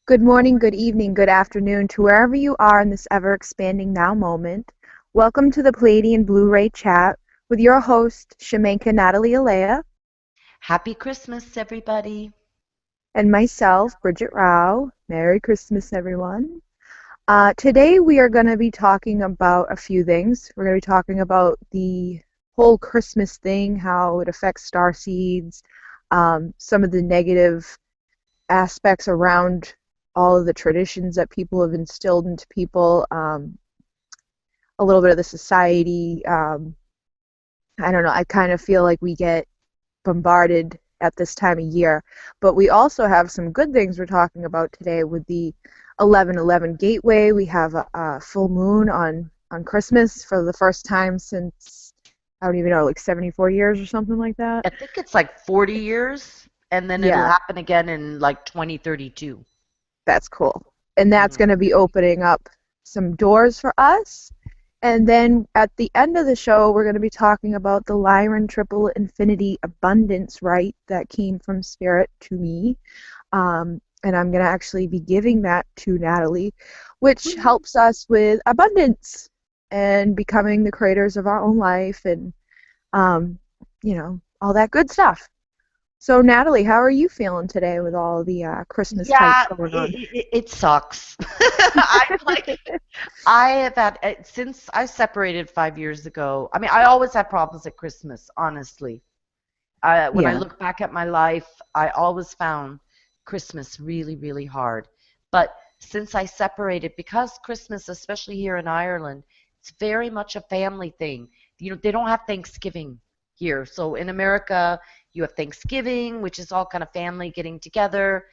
Good morning, good evening, good afternoon to wherever you are in this ever-expanding now moment. Welcome to the Pleiadian Blu-ray chat with your host, Shamanka Natalie Alaya, Happy Christmas, everybody. and myself, Bridget Rau. Merry Christmas, everyone. Today we are going to be talking about a few things. We're going to be talking about the whole Christmas thing, how it affects starseeds, some of the negative aspects around all of the traditions that people have instilled into people, a little bit of the society. I don't know, I kind of feel like we get bombarded at this time of year, but we also have some good things we're talking about today with the 11/11 gateway. We have a full moon on Christmas for the first time since, I don't even know, like 74 years or something like that. I think it's like 40 years, and then it'll Yeah, happen again in like 2032. that's cool. And that's Hmm. going to be opening up some doors for us. And then at the end of the show, we're going to be talking about the Lyran Triple Infinity Abundance Rite that came from Spirit to me. And I'm going to actually be giving that to Natalie, which helps us with abundance and becoming the creators of our own life and, um, all that good stuff. So, Natalie, how are you feeling today with all the Christmas hype Yeah, going on? it sucks. I have had, since I separated 5 years ago. I mean, I always had problems at Christmas, honestly. When I Yeah. look back at my life, I always found Christmas really, really hard. But since I separated, because Christmas, especially here in Ireland, it's very much a family thing. They don't have Thanksgiving here. So in America, you have Thanksgiving, which is all kind of family getting together,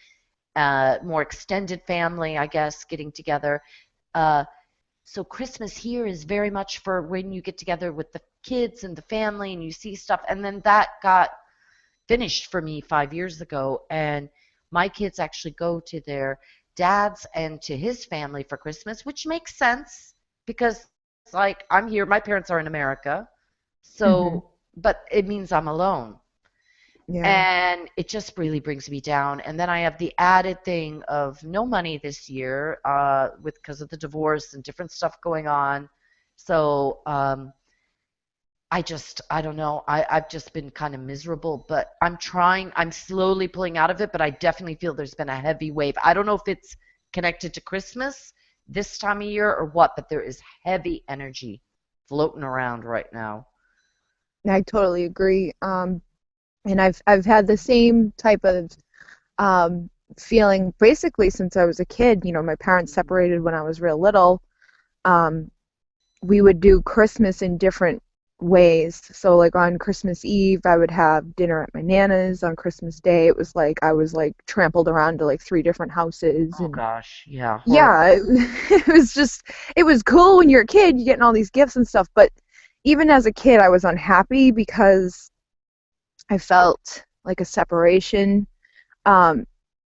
more extended family, I guess, getting together. Uh, so Christmas here is very much for when you get together with the kids and the family and you see stuff. And then that got finished for me 5 years ago, and my kids actually go to their dad's and to his family for Christmas, which makes sense because, like, I'm here, my parents are in America, Hmm. so, but it means I'm alone. Yeah. And it just really brings me down. And then I have the added thing of no money this year, with because of the divorce and different stuff going on. So I don't know. I've just been kind of miserable, but I'm slowly pulling out of it, but I definitely feel there's been a heavy wave. I don't know if it's connected to Christmas this time of year or what, but there is heavy energy floating around right now. I totally agree. And I've had the same type of feeling basically since I was a kid. You know, my parents Mhm. separated when I was real little. Um, we would do Christmas in different ways. So like on Christmas Eve, I would have dinner at my nana's. On Christmas Day, it was like I was like trampled around to like three different houses, Oh and gosh, yeah, yeah, horrible. it was just it was cool when you're a kid, you getting all these gifts and stuff. But even as a kid, I was unhappy because I felt like a separation. Um,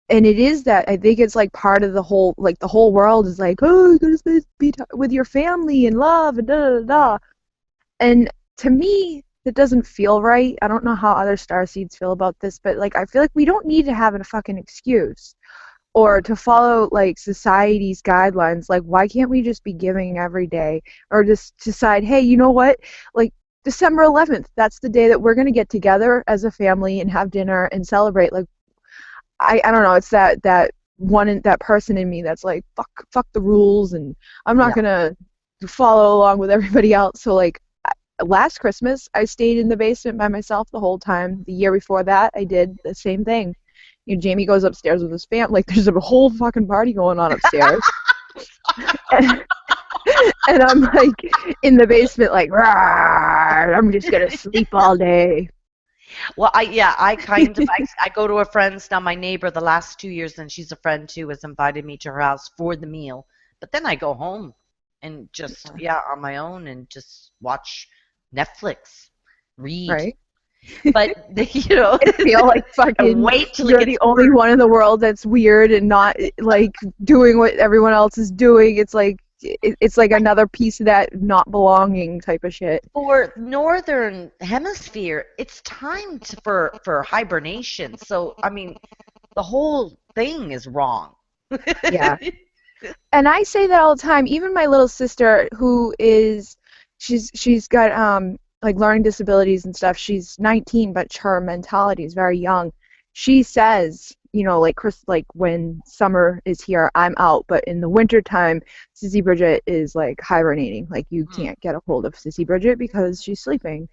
and it is that I think it's like part of the whole, like the whole world is like, oh, you gotta be with your family and love and da da da da. And to me, it doesn't feel right. I don't know how other starseeds feel about this, but like I feel like we don't need to have a fucking excuse or to follow like society's guidelines. Like, why can't we just be giving every day, or just decide, hey, you know what? Like December 11th, that's the day that we're gonna get together as a family and have dinner and celebrate. Like, I don't know. It's that that person in me that's like fuck the rules, and I'm not Yeah. gonna follow along with everybody else. So like last Christmas, I stayed in the basement by myself the whole time. The year before that, I did the same thing. You know, Jamie goes upstairs with his fam. Like, there's a whole fucking party going on upstairs, and, and I'm like in the basement, like, "Rawr, I'm just gonna sleep all day." Well, I kind of I go to a friend's now. My neighbor, the last 2 years, and she's a friend too, has invited me to her house for the meal. But then I go home and just on my own and just watch Netflix, read. Right? But I feel like and fucking wait till it you're gets the only worse. one in the world that's weird and not like doing what everyone else is doing. It's like it's like Like another piece of that not belonging type of shit. for northern hemisphere, it's time for hibernation. So I mean, the whole thing is wrong. Yeah. And I say that all the time. Even my little sister, who is, she's got like learning disabilities and stuff. She's 19, but her mentality is very young. She says, you know, like Chris, like when summer is here, I'm out, but in the winter time, Sissy Bridget is like hibernating. Like you Mm. can't get a hold of Sissy Bridget because she's sleeping.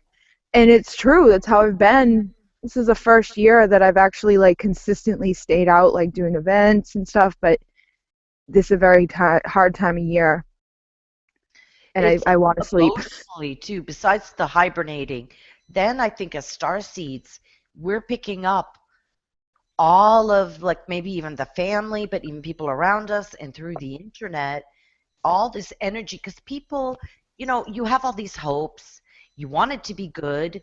And it's true. That's how I've been. This is the first year that I've actually like consistently stayed out, like doing events and stuff, but this is a very hard time of year, and It's I want to sleep. emotionally too, besides the hibernating. Then I think as star seeds, we're picking up all of like maybe even the family, but even people around us and through the internet, all this energy because people, you have all these hopes. You want it to be good.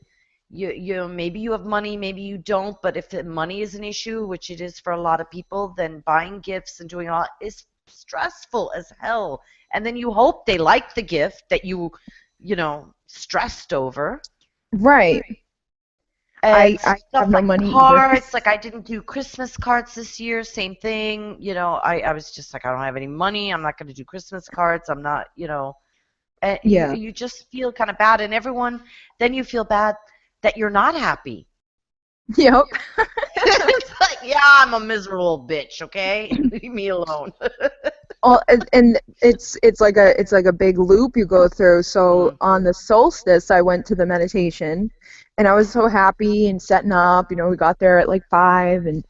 Maybe you have money, maybe you don't, but if the money is an issue, which it is for a lot of people, then buying gifts and doing all is stressful as hell. And then you hope they like the gift that stressed over. Right. And I stuff have no like money either. cards, like I didn't do Christmas cards this year, same thing. I was just like, I don't have any money. I'm not going to do Christmas cards. I'm not, and you, Yeah. you just feel kind of bad. And then you feel bad that you're not happy. Yep. It's like, yeah, I'm a miserable bitch, okay? Leave me alone. And it's like a big loop you go through. So Mm, on the solstice, I went to the meditation, and I was so happy and setting up. You know, we got there at like 5 and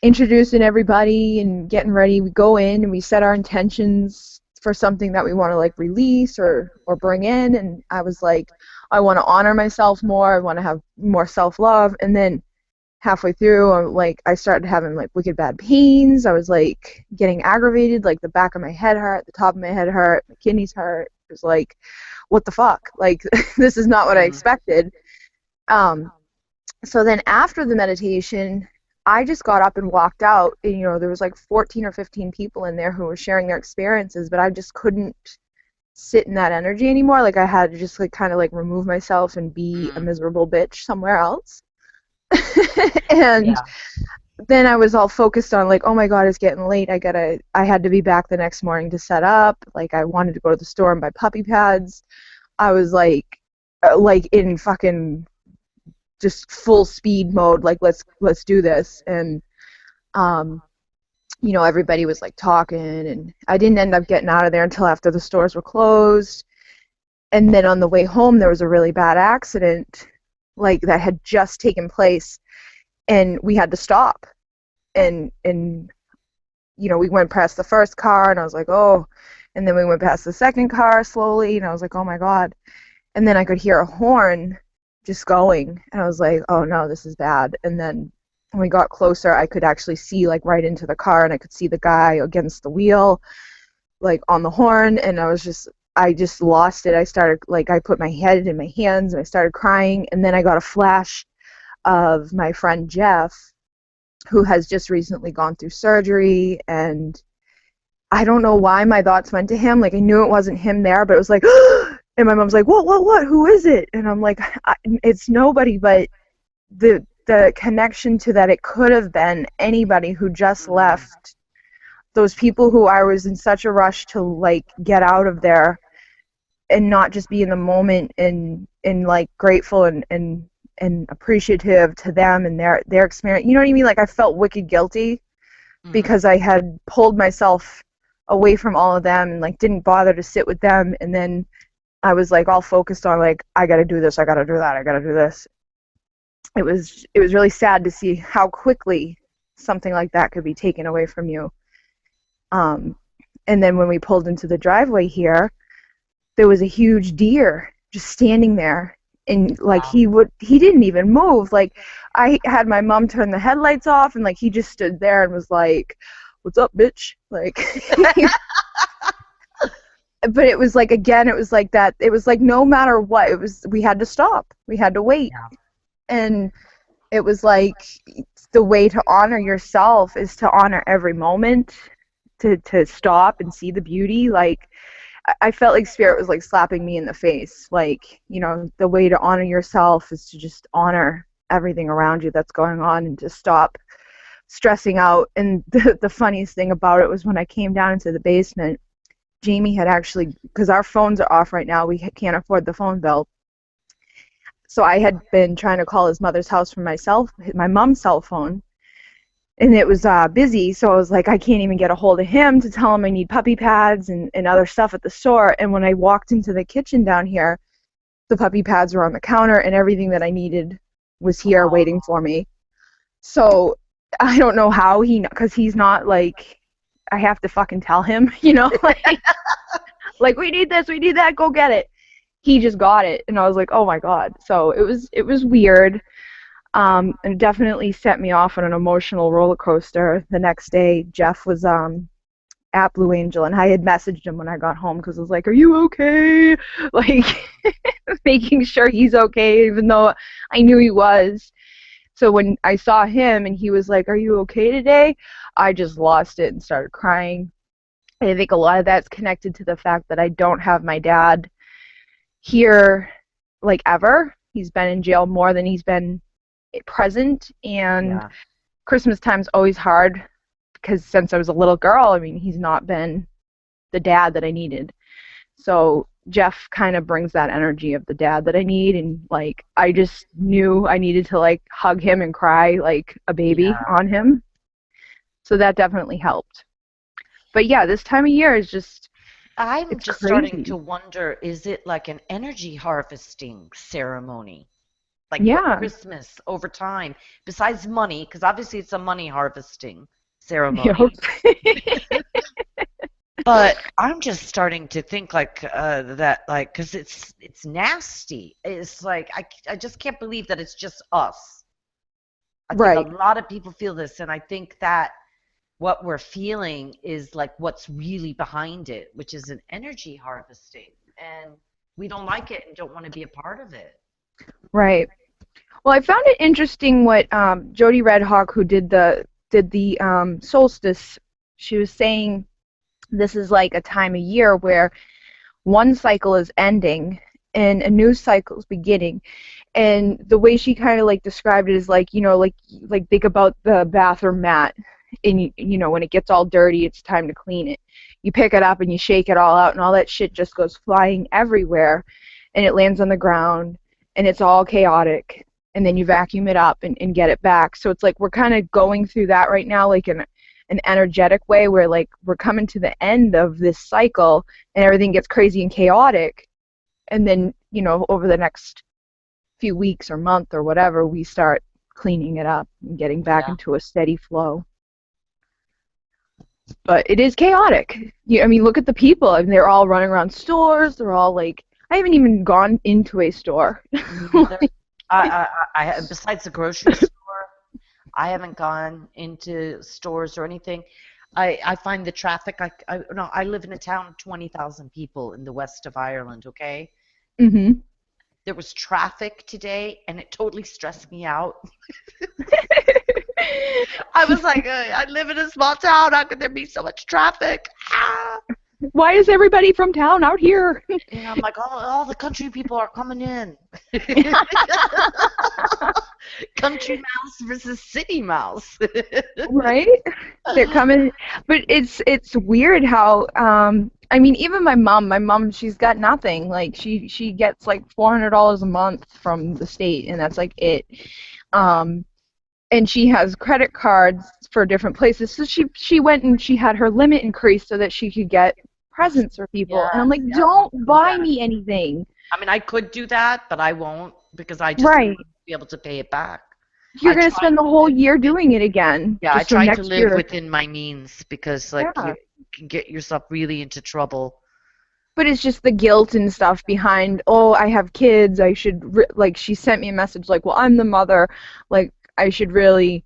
introducing everybody and getting ready. We go in and we set our intentions for something that we want to like release or bring in. And I was like, I want to honor myself more. I want to have more self-love. And then halfway through, I started having like wicked bad pains. I was like getting aggravated, like the back of my head hurt, the top of my head hurt, my kidneys hurt. It was like, what the fuck? Like this is not what I mm, expected. Um, so then after the meditation, I just got up and walked out. And, you know, there was like 14 or 15 people in there who were sharing their experiences, but I just couldn't sit in that energy anymore. Like I had to just like kind of like remove myself and be a mm. miserable bitch somewhere else. And Yeah. then I was all focused on like, oh my God, it's getting late. I had to be back the next morning to set up. Like I wanted to go to the store and buy puppy pads. I was like in fucking just full speed mode, like let's do this. And um you know, everybody was like talking, and I didn't end up getting out of there until after the stores were closed. And then on the way home there was a really bad accident like that had just taken place, and we had to stop. And you know, we went past the first car and I was like, oh, and then we went past the second car slowly and I was like, oh my God. And then I could hear a horn just going, and I was like, oh no, this is bad. And then when we got closer, I could actually see like right into the car, and I could see the guy against the wheel, like on the horn, and I just lost it. I started like I put my head in my hands and I started crying, and then I got a flash of my friend Jeff, who has just recently gone through surgery, and I don't know why my thoughts went to him. Like I knew it wasn't him there, but it was like, and my mom's like, what? Who is it? And I'm like, it's nobody. But the connection to that it could have been anybody who just Mm, left. Those people who I was in such a rush to like get out of there and not just be in the moment and like grateful and appreciative to them and their experience. You know what I mean? Like I felt wicked guilty mm. because I had pulled myself away from all of them and like didn't bother to sit with them, and then I was like all focused on like I got to do this, I got to do that, I got to do this. It was really sad to see how quickly something like that could be taken away from you. Um and then when we pulled into the driveway here, there was a huge deer just standing there, and like Wow. he didn't even move. Like I had my mom turn the headlights off, and like he just stood there and was like, what's up, bitch? Like but it was like, again, it was like that, it was like no matter what, it was, we had to stop, we had to wait. Yeah. And it was like the way to honor yourself is to honor every moment, to stop and see the beauty. Like I felt like spirit was like slapping me in the face, like, you know, the way to honor yourself is to just honor everything around you that's going on and to stop stressing out. And the funniest thing about it was when I came down into the basement, Jamie had actually, because our phones are off right now, we can't afford the phone bill. So I had been trying to call his mother's house from my mom's cell phone, and it was busy. So I was like, I can't even get a hold of him to tell him I need puppy pads and other stuff at the store. And when I walked into the kitchen down here, the puppy pads were on the counter, and everything that I needed was here waiting for me. So I don't know how because he's not like, I have to fucking tell him, like we need this, we need that, go get it. He just got it, and I was like, oh my god. So it was weird, and it definitely set me off on an emotional roller coaster. The next day, Jeff was at Blue Angel, and I had messaged him when I got home because I was like, are you okay? Like, making sure he's okay, even though I knew he was. So when I saw him and he was like, are you okay today? I just lost it and started crying. And I think a lot of that's connected to the fact that I don't have my dad here, like, ever. He's been in jail more than he's been present, and Christmas time's always hard because since I was a little girl, I mean, he's not been the dad that I needed. So Jeff kind of brings that energy of the dad that I need, and like I just knew I needed to like hug him and cry like a baby on him. So that definitely helped. But yeah, this time of year is just I'm just crazy. Starting to wonder, is it like an energy harvesting ceremony? Like Christmas over time, besides money, because obviously it's a money harvesting ceremony. But I'm just starting to think like that, like, because it's nasty. It's like I just can't believe that it's just us. I think a lot of people feel this, and I think that what we're feeling is like what's really behind it, which is an energy harvesting, and we don't like it and don't want to be a part of it. Right. Well, I found it interesting what Jody Redhawk, who did the solstice, she was saying this is like a time of year where one cycle is ending and a new cycle is beginning. And the way she kind of like described it is like, like think about the bathroom mat, and when it gets all dirty, it's time to clean it. You pick it up and you shake it all out, and all that shit just goes flying everywhere, and it lands on the ground, and it's all chaotic. And then you vacuum it up and get it back. So it's like we're kind of going through that right now, like in an energetic way, where like we're coming to the end of this cycle and everything gets crazy and chaotic. And then, over the next few weeks or month or whatever, we start cleaning it up and getting back into a steady flow. But it is chaotic. I mean, look at the people. I mean, they're all running around stores. They're all like, I haven't even gone into a store. I besides the grocery store, I haven't gone into stores or anything. I find the traffic. I live in a town of 20,000 people in the west of Ireland. Okay. Mhm. There was traffic today, and it totally stressed me out. I was like, I live in a small town. How could there be so much traffic? Ah! Why is everybody from town out here? And I'm like, all the country people are coming in. Country mouse versus city mouse. Right? They're coming. But it's weird how, I mean, even my mom, she's got nothing. Like, she gets like $400 a month from the state, and that's like it. And she has credit cards for different places. So she went and she had her limit increased so that she could get presents for people. And I'm like, don't buy me anything. I mean, I could do that, but I won't because I just won't be able to pay it back. You're going to spend the whole year doing it again. Yeah, I try to live within my means because, like, you can get yourself really into trouble. But it's just the guilt and stuff behind, oh, I have kids, I should, like, she sent me a message like, well, I'm the mother, like, I should really,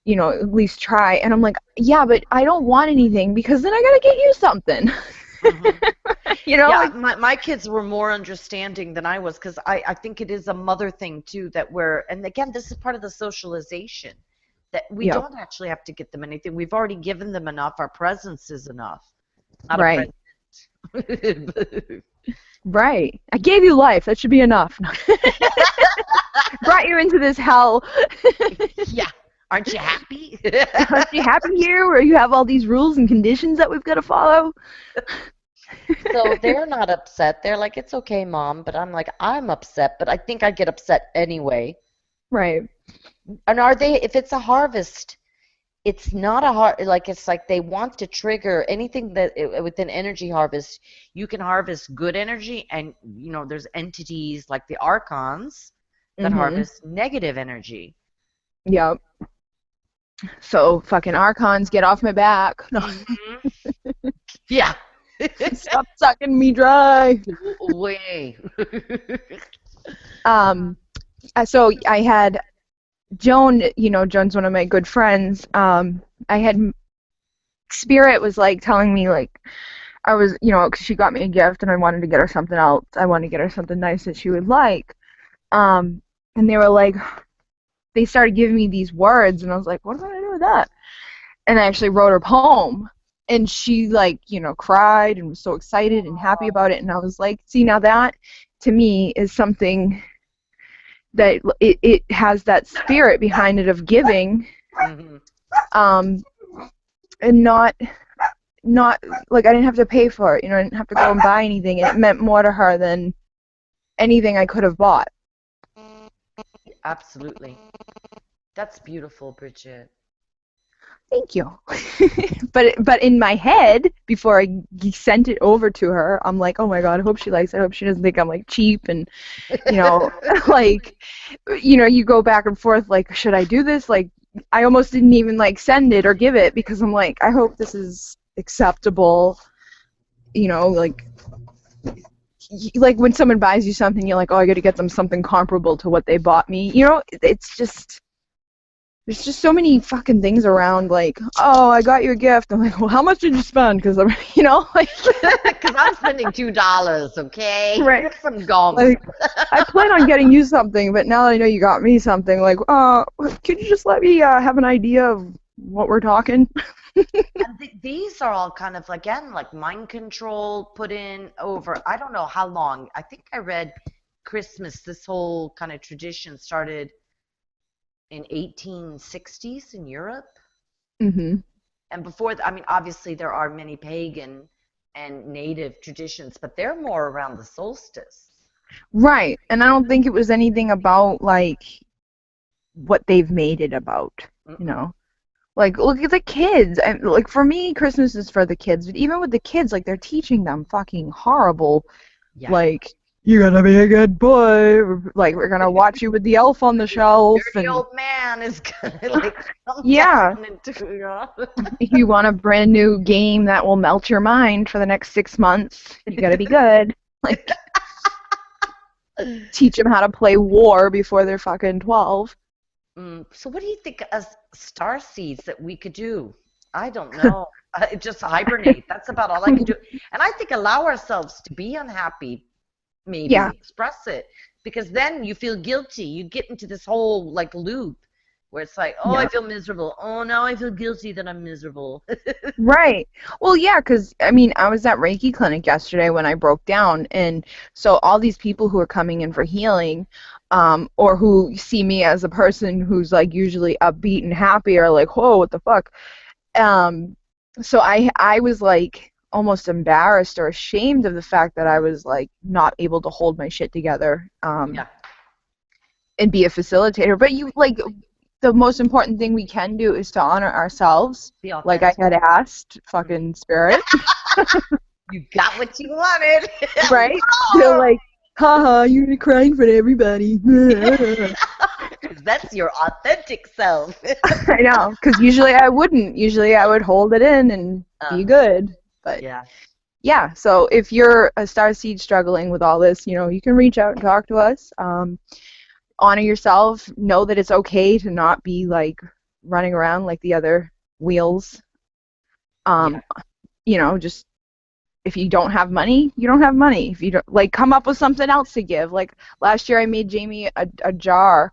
at least try. And I'm like, yeah, but I don't want anything because then I got to get you something. Yeah, my kids were more understanding than I was because I think it is a mother thing too and again, this is part of the socialization that we don't actually have to get them anything. We've already given them enough. Our presence is enough. Not a present. Right. I gave you life. That should be enough. Brought you into this hell. Yeah. Aren't you happy? Aren't you happy here where you have all these rules and conditions that we've got to follow? So they're not upset. They're like, it's okay, Mom. But I'm like, I'm upset, but I think I get upset anyway. Right. And are they, if it's a harvest, it's not a like it's like they want to trigger anything that with an energy harvest, you can harvest good energy, and there's entities like the archons that Mm-hmm. harvest negative energy. Yep. So fucking archons, get off my back. No. Hmm. Yeah. Stop sucking me dry. Way. Um, so I had Joan, Joan's one of my good friends. I had Spirit was like telling me like I was, 'cause she got me a gift and I wanted to get her something else. I wanted to get her something nice that she would like. And they were like, they started giving me these words, and I was like, what am I gonna do with that? And I actually wrote her a poem, and she like, cried and was so excited and happy about it. And I was like, see, now that to me is something that it has that spirit behind it of giving, Hmm. um, and not like I didn't have to pay for it. I didn't have to go and buy anything, and it meant more to her than anything I could have bought. Absolutely. That's beautiful, Bridget. Thank you. But in my head, before I sent it over to her, I'm like, oh my God, I hope she likes it. I hope she doesn't think I'm like cheap and like, you go back and forth like, should I do this? Like, I almost didn't even like send it or give it because I'm like, I hope this is acceptable. Like when someone buys you something, you're like, oh, I got to get them something comparable to what they bought me. It's just. There's just so many fucking things around, like, oh, I got you a gift. I'm like, well, how much did you spend? Because I'm, like, Because I'm spending $2, okay? right. Some gum. Like, I plan on getting you something, but now that I know you got me something, like, could you just let me have an idea of what we're talking? And these are all kind of, again, like mind control put in over, I don't know how long. I think I read Christmas, this whole kind of tradition started in 1860s in Europe. Mm-hmm. And before, I mean, obviously there are many pagan and native traditions, but they're more around the solstice. Right. And I don't think it was anything about, like, what they've made it about, Mm-mm. Like, look at the kids. And, like, for me, Christmas is for the kids. But even with the kids, like, they're teaching them fucking horrible, Yeah. like, you're gonna be a good boy. Like, we're gonna watch you with the elf on the shelf. Dirty And, old man is gonna like come yeah, down into if you want a brand new game that will melt your mind for the next 6 months, you gotta be good. Like, teach them how to play war before they're fucking 12. So what do you think as starseeds that we could do? I don't know. Just hibernate. That's about all I can do. And I think allow ourselves to be unhappy, maybe Yeah. express it, because then you feel guilty. You get into this whole like loop where it's like, oh, I Yeah. feel miserable. Oh, now I feel guilty that I'm miserable. Right. Well, yeah, because I mean, I was at Reiki clinic yesterday when I broke down, and so all these people who are coming in for healing, or who see me as a person who's like usually upbeat and happy, are like, whoa, what the fuck? Um, so I was like almost embarrassed or ashamed of the fact that I was like not able to hold my shit together, Yeah. and be a facilitator. But you like the most important thing we can do is to honor ourselves, Be like I authentic. had asked Mhm. fucking Spirit, You got what you wanted. right? They're like, haha, you're crying for everybody. 'Cause that's your authentic self. I know, because usually I wouldn't. Usually I would hold it in and be Uh-huh. good. But Yeah. yeah, so if you're a starseed struggling with all this, you can reach out and talk to us. Honor yourself. Know that it's okay to not be like running around like the other wheels. Yeah. Um, just if you don't have money, you don't have money. If you don't like, come up with something else to give. Like last year, I made Jamie a jar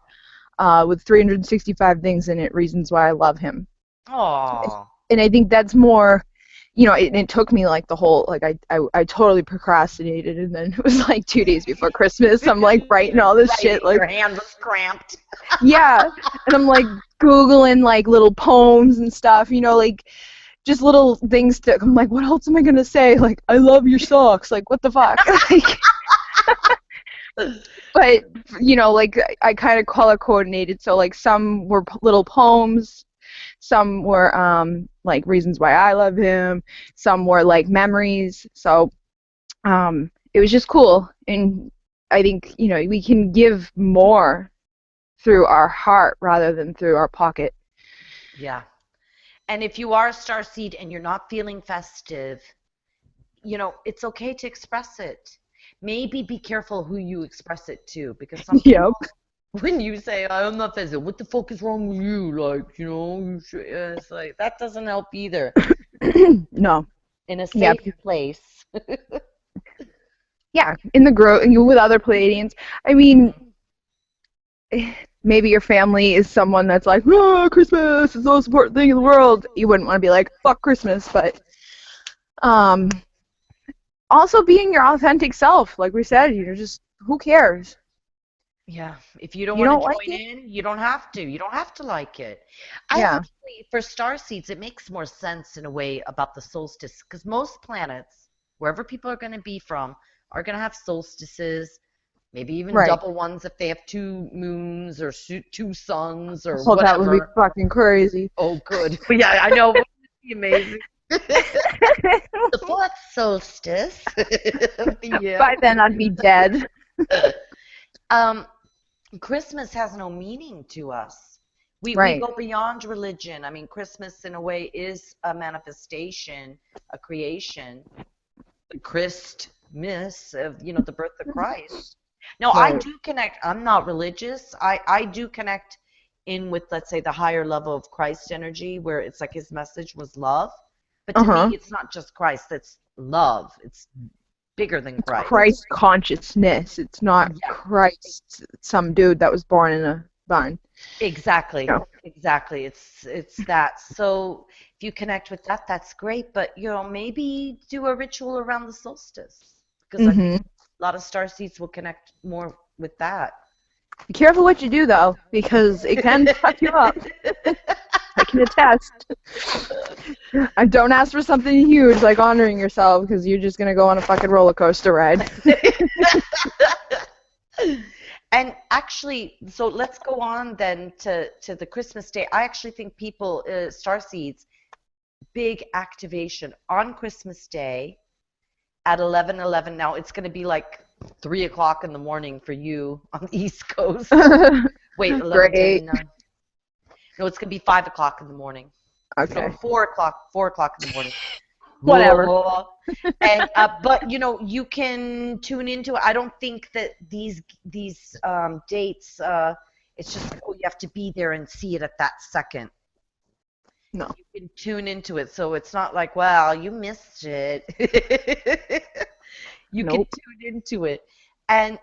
with 365 things in it, reasons why I love him. Oh. And I think that's more. it took me like the whole, like I totally procrastinated, and then it was like 2 days before Christmas. I'm like writing all this Right, shit, like, your hand was cramped. yeah, and I'm like Googling like little poems and stuff, like just little things to, I'm like, what else am I gonna say? Like, I love your socks. Like, what the fuck? Like, but like I kind of color coordinated, so like some were little poems, some were like reasons why I love him, some were like memories. So it was just cool, and I think we can give more through our heart rather than through our pocket. Yeah. And if you are a starseed and you're not feeling festive, it's okay to express it. Maybe be careful who you express it to, because some Yep. people, when you say, I'm not festive, what the fuck is wrong with you? Like, it's like, that doesn't help either. No. In a Yeah. safe place. Yeah. In the with other Pleiadians. I mean, maybe your family is someone that's like, Christmas is the most important thing in the world. You wouldn't want to be like, fuck Christmas, but um, also being your authentic self, like we said, just who cares? Yeah, if you don't You want to don't like join it? in, you don't have to. You don't have to like it. I Yeah. actually, for star seeds, it makes more sense in a way about the solstice, because most planets, wherever people are going to be from, are going to have solstices, maybe even Right. double ones if they have two moons or two suns or Oh, that would be whatever. fucking crazy. Oh, good. Yeah, I know. Wouldn't it be amazing? The fourth solstice of the year. By then I'd be dead. Um, Christmas has no meaning to us. We Right. go beyond religion. I mean, Christmas in a way is a manifestation, a creation, the Christmas of, the birth of Christ. Now, I Right. do connect. I'm not religious. I do connect in with, let's say, the higher level of Christ energy, where it's like his message was love. But to me, Uh-huh. it's not just Christ. It's love. It's bigger than It's Christ. Christ consciousness. It's not Yeah. Christ, some dude that was born in a barn. Exactly. No. Exactly. It's that. So if you connect with that, that's great. But maybe do a ritual around the solstice, because I think Mm-hmm. a lot of star seeds will connect more with that. Be careful what you do, though, because it can fuck you up. I can attest. I don't ask for something huge like honoring yourself, because you're just gonna go on a fucking roller coaster ride. And actually, so let's go on then to the Christmas day. I actually think people, star seeds, big activation on Christmas Day at 11:11. Now it's going to be like 3 o'clock in the morning for you on the East Coast. Wait, 11, 10, Great. 9. No, it's going to be 5 o'clock in the morning. No, Okay. 4 o'clock in the morning. Blah, Whatever. blah, blah. And but you can tune into it. I don't think that these dates. It's just like, oh, you have to be there and see it at that second. No. You can tune into it, so it's not like, well, you missed it. You can Nope. tune into it, and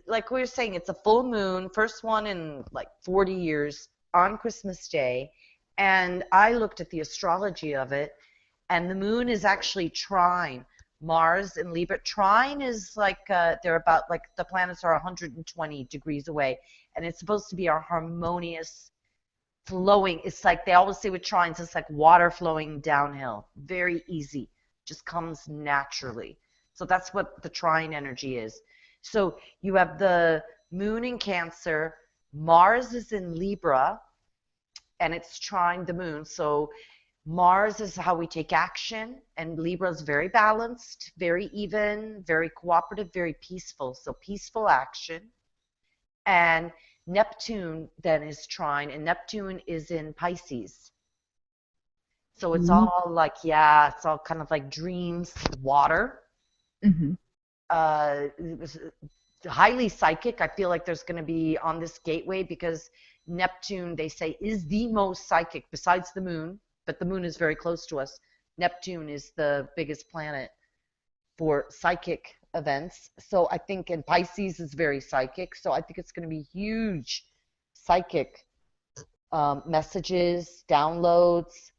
like we were saying, it's a full moon, first one in like 40 years on Christmas Day, and I looked at the astrology of it, and the moon is actually trine Mars in Libra. Trine is like they're about like the planets are 120 degrees away, and it's supposed to be our harmonious flowing. It's like they always say with trines, it's like water flowing downhill. Very easy. Just comes naturally. So that's what the trine energy is. So you have the moon in Cancer, Mars is in Libra, and it's trine the moon. So Mars is how we take action, and Libra is very balanced, very even, very cooperative, very peaceful. So peaceful action. And Neptune then is trine, and Neptune is in Pisces. So it's Mm-hmm. all like, yeah, it's all kind of like dreams, water. Mm-hmm. It was highly psychic. I feel like there's going to be on this gateway, because Neptune, they say, is the most psychic besides the moon, but the moon is very close to us. Neptune is the biggest planet for psychic events. So I think, and Pisces is very psychic. So I think it's going to be huge psychic messages, downloads,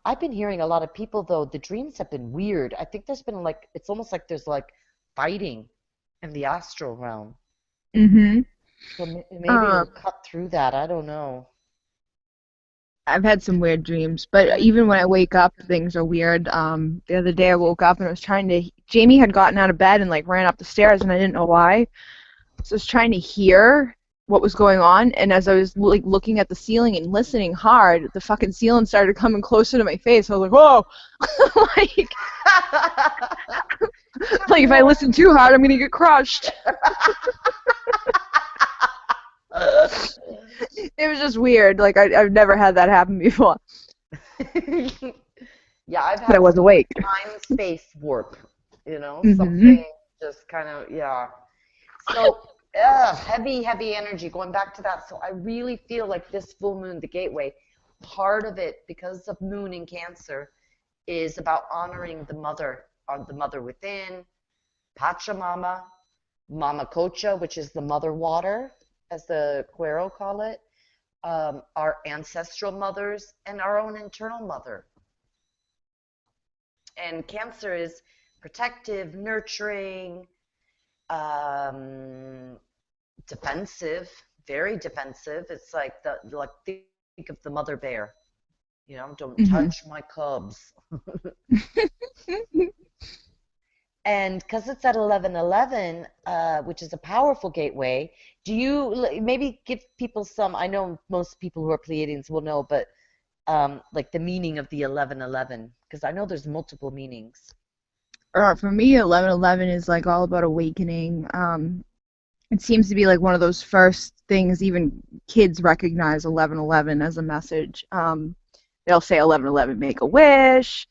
I've been hearing a lot of people though, the dreams have been weird. I think there's been like, it's almost like there's like fighting in the astral realm. Mm-hmm. So maybe it'll Um, cut through that. I don't know. I've had some weird dreams, but even when I wake up, things are weird. The other day I woke up and I was trying to. Jamie had gotten out of bed and like ran up the stairs, and I didn't know why. So I was trying to hear what was going on, and as I was like looking at the ceiling and listening hard, the fucking ceiling started coming closer to my face. I was like, "Whoa!" like, like if I listen too hard, I'm gonna get crushed. It was just weird. Like I've never had that happen before, Yeah, I've but I had was some awake. time space warp, Hmm. something just kind of, yeah. So, heavy, heavy energy, going back to that. So I really feel like this full moon, the gateway, part of it, because of moon in Cancer, is about honoring the mother, on the mother within, Pachamama, Mama Cocha, which is the mother water, as the Cuero call it, our ancestral mothers, and our own internal mother. And Cancer is protective, nurturing, um, defensive, very defensive. It's like think of the mother bear. Don't Hmm. touch my cubs. And because it's at 11:11, which is a powerful gateway, do you maybe give people some? I know most people who are Pleiadians will know, but like the meaning of the 11:11, because I know there's multiple meanings. For me, 11:11 is like all about awakening. It seems to be like one of those first things even kids recognize 11:11 as a message. They'll say 11:11 make a wish.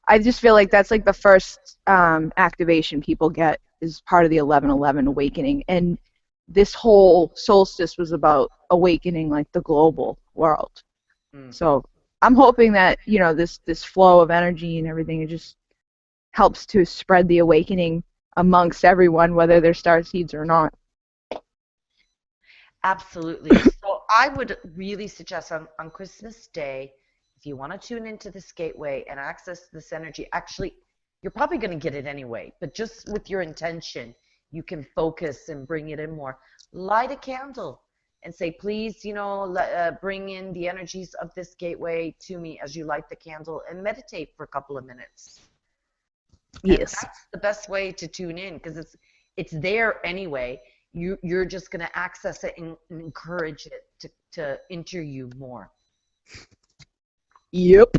I just feel like that's like the first activation people get is part of the 11:11 awakening. And this whole solstice was about awakening like the global world. Mm. So I'm hoping that, this flow of energy and everything, it just helps to spread the awakening amongst everyone, whether they're star seeds or not. Absolutely. So I would really suggest on Christmas Day, if you want to tune into this gateway and access this energy, actually, you're probably going to get it anyway, but just with your intention, you can focus and bring it in more. Light a candle and say, please, bring in the energies of this gateway to me as you light the candle and meditate for a couple of minutes. And Yes. that's the best way to tune in because it's there anyway. You're just going to access it and encourage it to enter you more. Yep.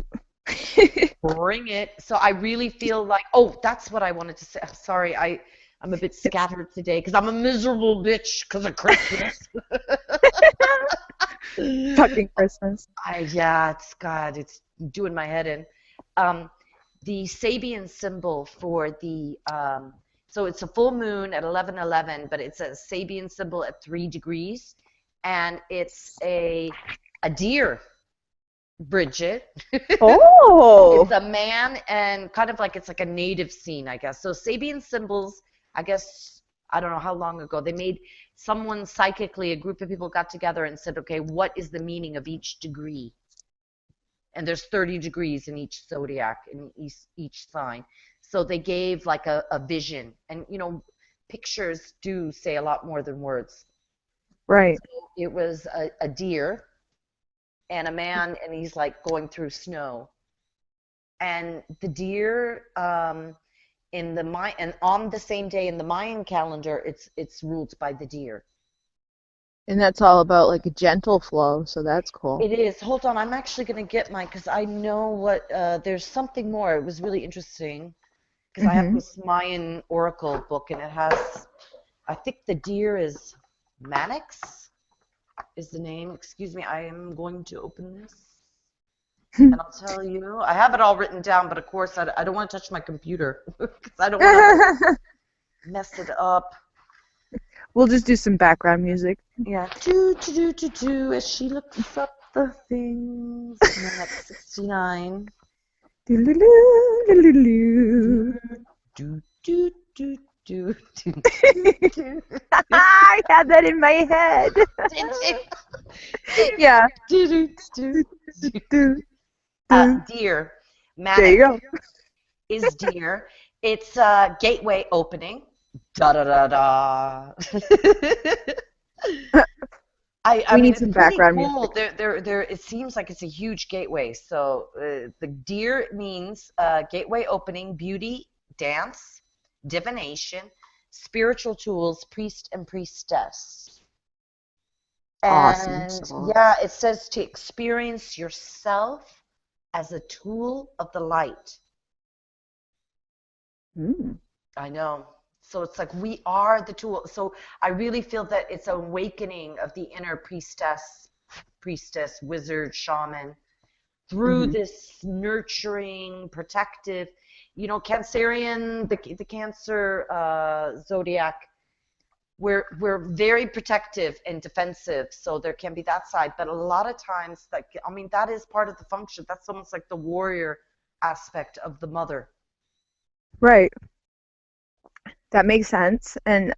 Bring it. So I really feel like, oh, that's what I wanted to say. Sorry, I'm a bit It's scattered today because I'm a miserable bitch because of Christmas. fucking Christmas. Yeah, it's doing my head in. Um, the Sabian symbol for so it's a full moon at 11:11, but it's a Sabian symbol at 3 degrees, and it's a deer, Bridget. Oh. It's a man and kind of like it's like a native scene, I guess. So Sabian symbols, I guess, I don't know how long ago, they made someone psychically, a group of people got together and said, okay, what is the meaning of each degree? And there's 30 degrees in each zodiac, in each sign. So they gave like a vision. And, pictures do say a lot more than words. Right. So it was a deer and a man, and he's like going through snow. And the deer in the Mayan, and on the same day in the Mayan calendar, it's ruled by the deer. And that's all about like a gentle flow, so that's cool. It is. Hold on, I'm actually going to get mine because I know what. There's something more. It was really interesting because I have Mhm. this Mayan oracle book, and it has. I think the deer is Manix is the name. Excuse me. I am going to open this, and I'll tell you. I have it all written down, but of course I don't want to touch my computer because I don't want to mess it up. We'll just do some background music. Yeah. Do, as she looks up the things. And then that's 69. Doo-doo-doo, doo-doo-doo. Do, do, do, do, do, do. I had that in my head. Did you? Yeah. Do, do, do, do. Doo-doo-doo. Deer. There you Manic go. is deer. It's gateway opening. Da da da da. I We mean, need it's some pretty background cool. music. It seems like it's a huge gateway. So the deer means gateway opening, beauty, dance, divination, spiritual tools, priest and priestess. Awesome And sauce. yeah, it says to experience yourself as a tool of the light. Mm. I know. So it's like we are the tool. So I really feel that it's an awakening of the inner priestess, wizard, shaman through Hmm. this nurturing, protective, Cancerian, the Cancer zodiac. We're very protective and defensive, so there can be that side. But a lot of times, like I mean, that is part of the function. That's almost like the warrior aspect of the mother. Right. That makes sense. And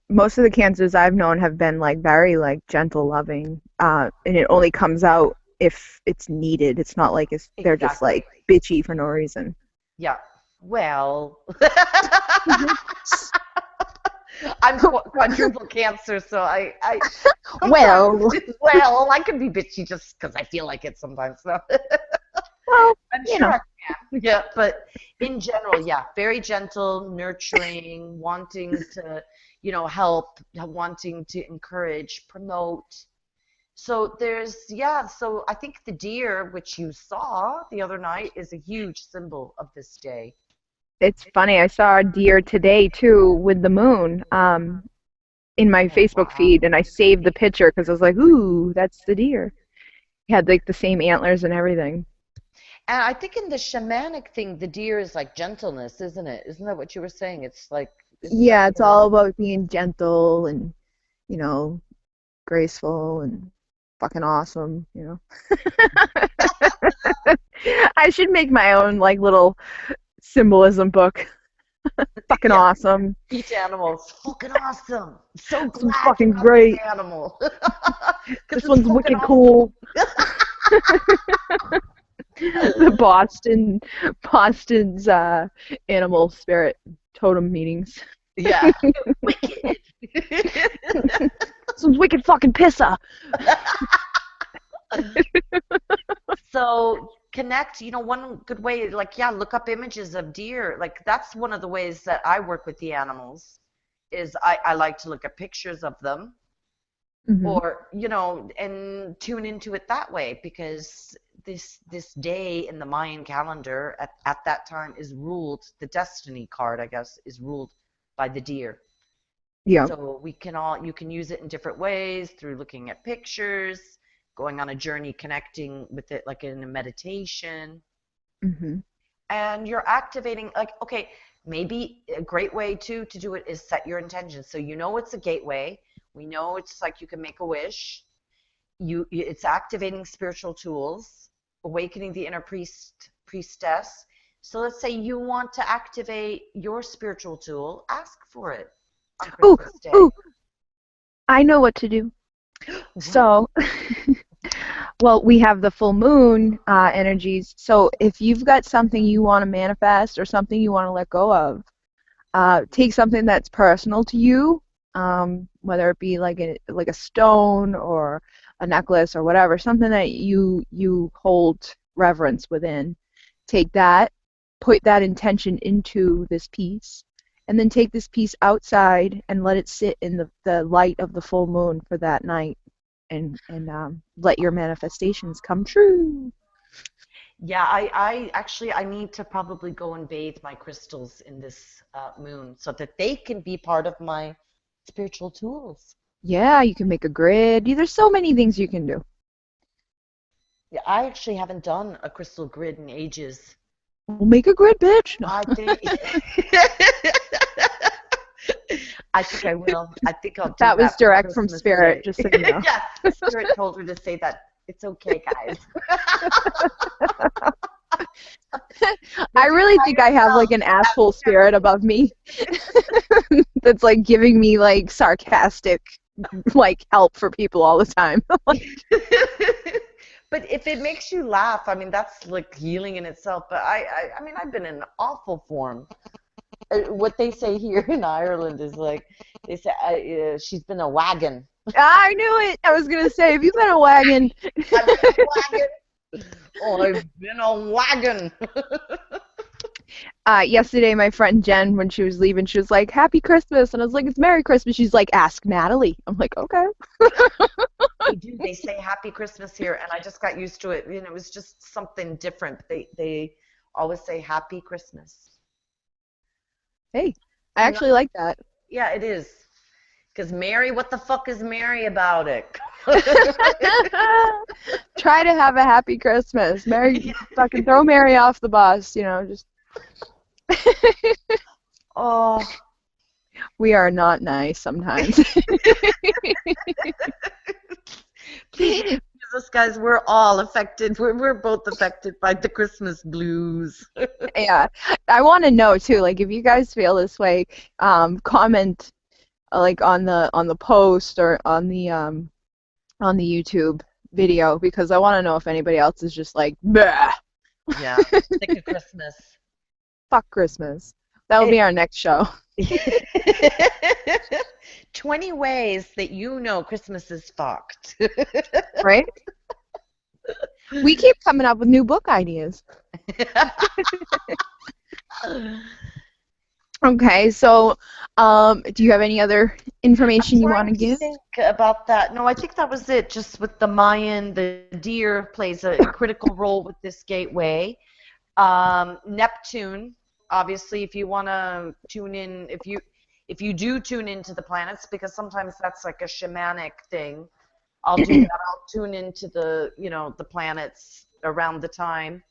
most of the cancers I've known have been like very like gentle, loving. And it only comes out if it's needed. It's not like they're just Exactly. like bitchy for no reason. Yeah. Well, Mhm. I'm quadruple cancer, so I sometimes, Well, well, I could be bitchy just because I feel like it sometimes. So well, I'm you sure know. I can. Yeah, but in general, yeah, very gentle, nurturing, wanting to, help, wanting to encourage, promote. So so I think the deer, which you saw the other night, is a huge symbol of this day. It's funny. I saw a deer today too with the moon in my Oh, Facebook wow. feed, and I saved the picture because I was like, "Ooh, that's the deer." He had like the same antlers and everything. And I think in the shamanic thing, the deer is like gentleness, isn't it? Isn't that what you were saying? Isn't that Yeah, it's all about being gentle and you know graceful and fucking awesome. I should make my own like little symbolism book. Fucking yeah, awesome. each animal's fucking awesome. So This one's glad you fucking got this great. animal because This it's one's fucking wicked awesome. cool. The Boston's animal spirit totem meetings. Yeah, wicked. This one's wicked fucking pissa. So connect, one good way, like, yeah, look up images of deer. Like that's one of the ways that I work with the animals is I like to look at pictures of them Hmm. or, and tune into it that way because this day in the Mayan calendar at that time is ruled, the destiny card, I guess, is ruled by the deer. Yeah. So you can use it in different ways through looking at pictures, going on a journey, connecting with it like in a meditation. Hmm. And you're activating, like, okay, maybe a great way to do it is set your intention. So it's a gateway. We know it's like you can make a wish. It's activating spiritual tools, awakening the inner priestess. So let's say you want to activate your spiritual tool, ask for it on Ooh, Christmas Day. ooh, I know what to do. What? So, well, we have the full moon energies. So if you've got something you want to manifest or something you want to let go of, take something that's personal to you, whether it be like a stone or a necklace or whatever, something that you hold reverence within. Take that, put that intention into this piece, and then take this piece outside and let it sit in the light of the full moon for that night, and let your manifestations come true. Yeah, I actually I need to probably go and bathe my crystals in this moon so that they can be part of my spiritual tools. Yeah, you can make a grid. There's so many things you can do. Yeah, I actually haven't done a crystal grid in ages. We'll make a grid, bitch. No. I think I think I will. I think I'll do That was that for direct from Christmas spirit, Day. just so you know. Yeah, Spirit told her to say that. It's okay, guys. I You'll do it really by think I have like yourself. an Have asshole spirit above me that's like giving me like sarcastic like help for people all the time. fun. But if it makes you laugh, I mean, that's like healing in itself. But I mean, I've been in awful form. What they say here in Ireland is like, they say she's been a wagon. I knew it. I was gonna say, have you been a wagon? I've been a wagon. Oh, I've been a wagon. Yesterday, my friend Jen, when she was leaving, she was like, "Happy Christmas," and I was like, "It's Merry Christmas." She's like, "Ask Natalie." I'm like, "Okay." They do. They say Happy Christmas here, and I just got used to it. You know, it was just something different. They always say Happy Christmas. Hey, I And actually like that. yeah, it is. Because Mary, what the fuck is Mary about it? Try to have a happy Christmas. Mary, fucking throw Mary off the bus. Just Oh, we are not nice sometimes. please, Jesus, guys, we're all affected. We're both affected by the Christmas blues. Yeah, I want to know too. Like, if you guys feel this way, comment like on the post or on the YouTube video because I want to know if anybody else is just like, bah, Yeah, sick of Christmas. fuck Christmas. That will be our next show, 20 ways that you know Christmas is fucked. right? We keep coming up with new book ideas. Okay, so do you have any other information you want Trying to to give? think about that. No, I think that was it. Just with the Mayan, the deer plays a critical role with this gateway. Neptune, obviously, if you want to tune in, if you do tune into the planets, because sometimes that's like a shamanic thing. I'll do that. I'll tune into the planets around the time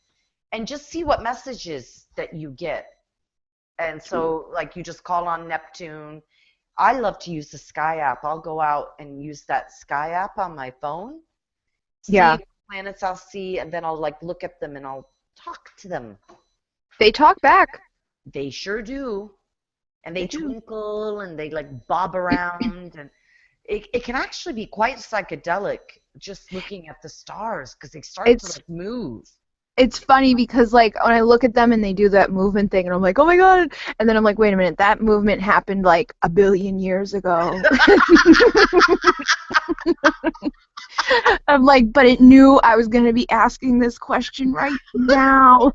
and just see what messages that you get. And so, like, you just call on Neptune. I love to use the Sky app. I'll go out and use that Sky app on my phone, see Yeah, what planets I'll see, and then I'll like look at them and I'll talk to them. they talk back. They sure do. And they They do. twinkle and they like bob around and it can actually be quite psychedelic just looking at the stars because they start to It's like move. it's funny because like when I look at them and they do that movement thing and I'm like, oh my God, and then I'm like, wait a minute, that movement happened like a billion years ago. I'm like, but it knew I was gonna be asking this question right now.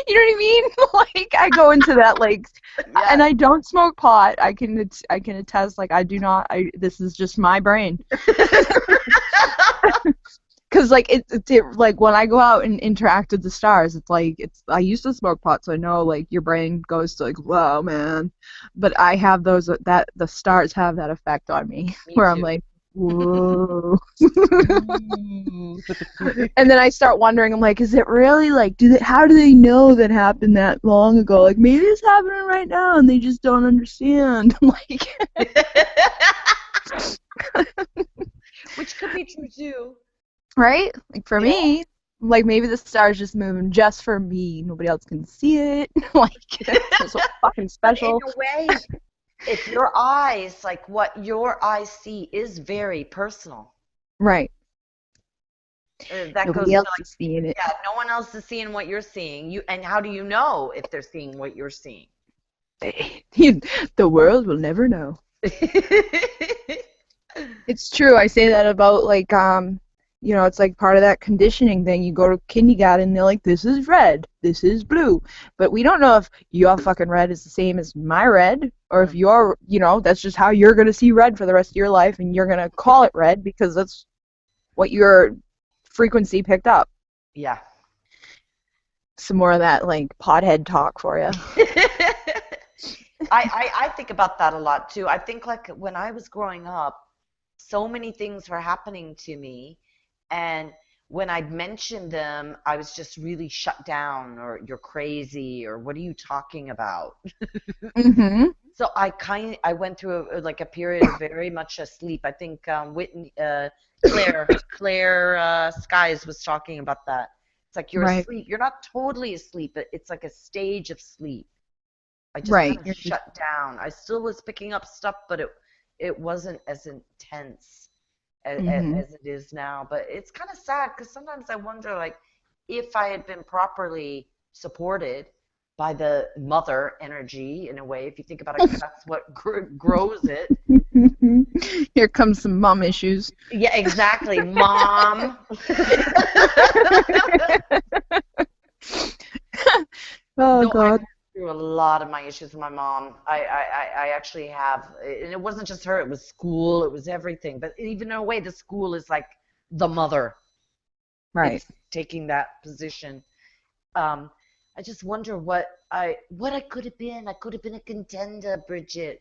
You know what I mean? Like I go into that like, Yeah. and I don't smoke pot. I can attest. Like I do not. This is just my brain. Cause like it like when I go out and interact with the stars, it's like I used to smoke pot, so I know like your brain goes to like, wow, man. But I have those that the stars have that effect on me, Me where I'm too. like, whoa. Ooh. And then I start wondering, I'm like, is it really like how do they know that happened that long ago? Like maybe it's happening right now and they just don't understand. I'm like Which could be true too. right? Like for Yeah. me, like maybe the star's just moving just for me. Nobody else can see it. Like it's so fucking But in special. a way, if your eyes, like what your eyes see, is very personal. Right. That goes Nobody to else like, is seeing it. yeah, no one else is seeing what you're seeing. And how do you know if they're seeing what you're seeing? The world will never know. It's true. I say that about like it's like part of that conditioning thing. You go to kindergarten and they're like, this is red, this is blue. But we don't know if your fucking red is the same as my red, or if you're, that's just how you're gonna see red for the rest of your life and you're gonna call it red because that's what your frequency picked up. Yeah. Some more of that like pothead talk for you. I think about that a lot too. I think like when I was growing up, so many things were happening to me, and when I'd mention them, I was just really shut down, or you're crazy, or what are you talking about? Mm-hmm. So I went through like a period of very much asleep. I think Whitney Claire Skies was talking about that. It's like you're Right. asleep. You're not totally asleep, but it's like a stage of sleep. I just Right. kind of You're just shut down. I still was picking up stuff, but it wasn't as intense. Mhm. as it is now. But it's kind of sad because sometimes I wonder, like, if I had been properly supported by the mother energy in a way, if you think about it, because that's what grows it. Here comes some mom issues. Yeah, exactly, mom. Oh No, I've God. been through a lot of my issues with my mom. I actually have, and it wasn't just her, it was school, it was everything. But even in a way, the school is like the mother. Right. It's taking that position. Um, I just wonder what I could have been. I could have been a contender, Bridget.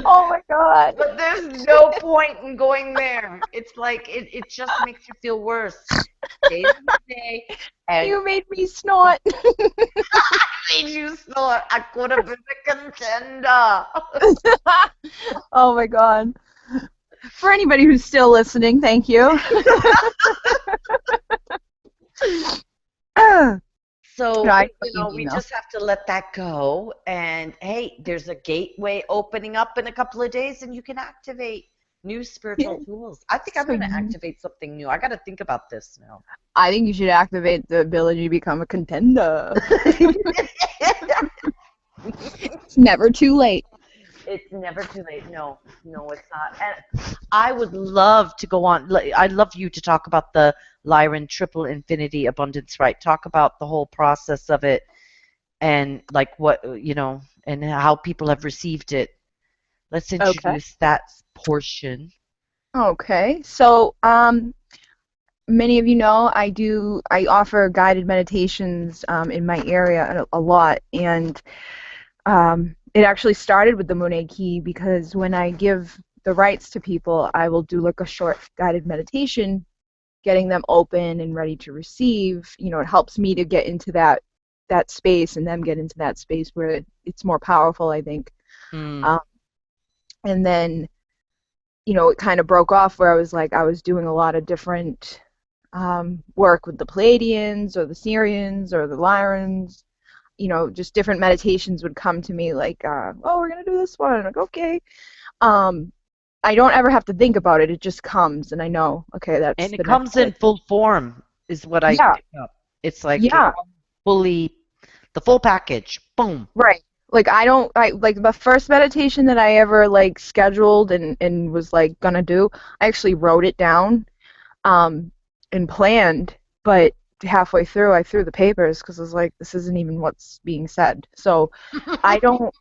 Oh my God. But there's no point in going there. It's like it just makes you feel worse. Today's the day, and You made me snort. made you thought I could have been a contender. Oh my God. For anybody who's still listening, thank you. No, So, I know what you we mean though. just have to let that go. And hey, there's a gateway opening up in a couple of days, and you can activate new spiritual Yeah. tools. I think I'm So going to activate something new. I got to think about this now. I think you should activate the ability to become a contender. It's never too late. It's never too late. No, no, it's not. And I would love to go on. I'd love you to talk about the Lyran Triple Infinity Abundance Right. Talk about the whole process of it and like and how people have received it. Let's Okay. introduce that portion. Okay. So, many of you know I offer guided meditations in my area a lot, and it actually started with the Monet Key because when I give the rites to people, I will do like a short guided meditation, getting them open and ready to receive. It helps me to get into that space and them get into that space where it's more powerful, I think. Mm. Um, and then it kind of broke off where I was doing a lot of different work with the Pleiadians or the Syrians or the Lyrans. Just different meditations would come to me like, oh, we're gonna do this one. I'm like, okay. Um, I don't ever have to think about it. It just comes, and I know, okay, that's And it the next comes in medit. full form, is what I Yeah, pick up. It's like it yeah, comes fully, the full package. Boom. right. Like I like the first meditation that I ever like scheduled and was like gonna do. I actually wrote it down um, and planned, but halfway through I threw the papers because I was like, this isn't even what's being said. So I don't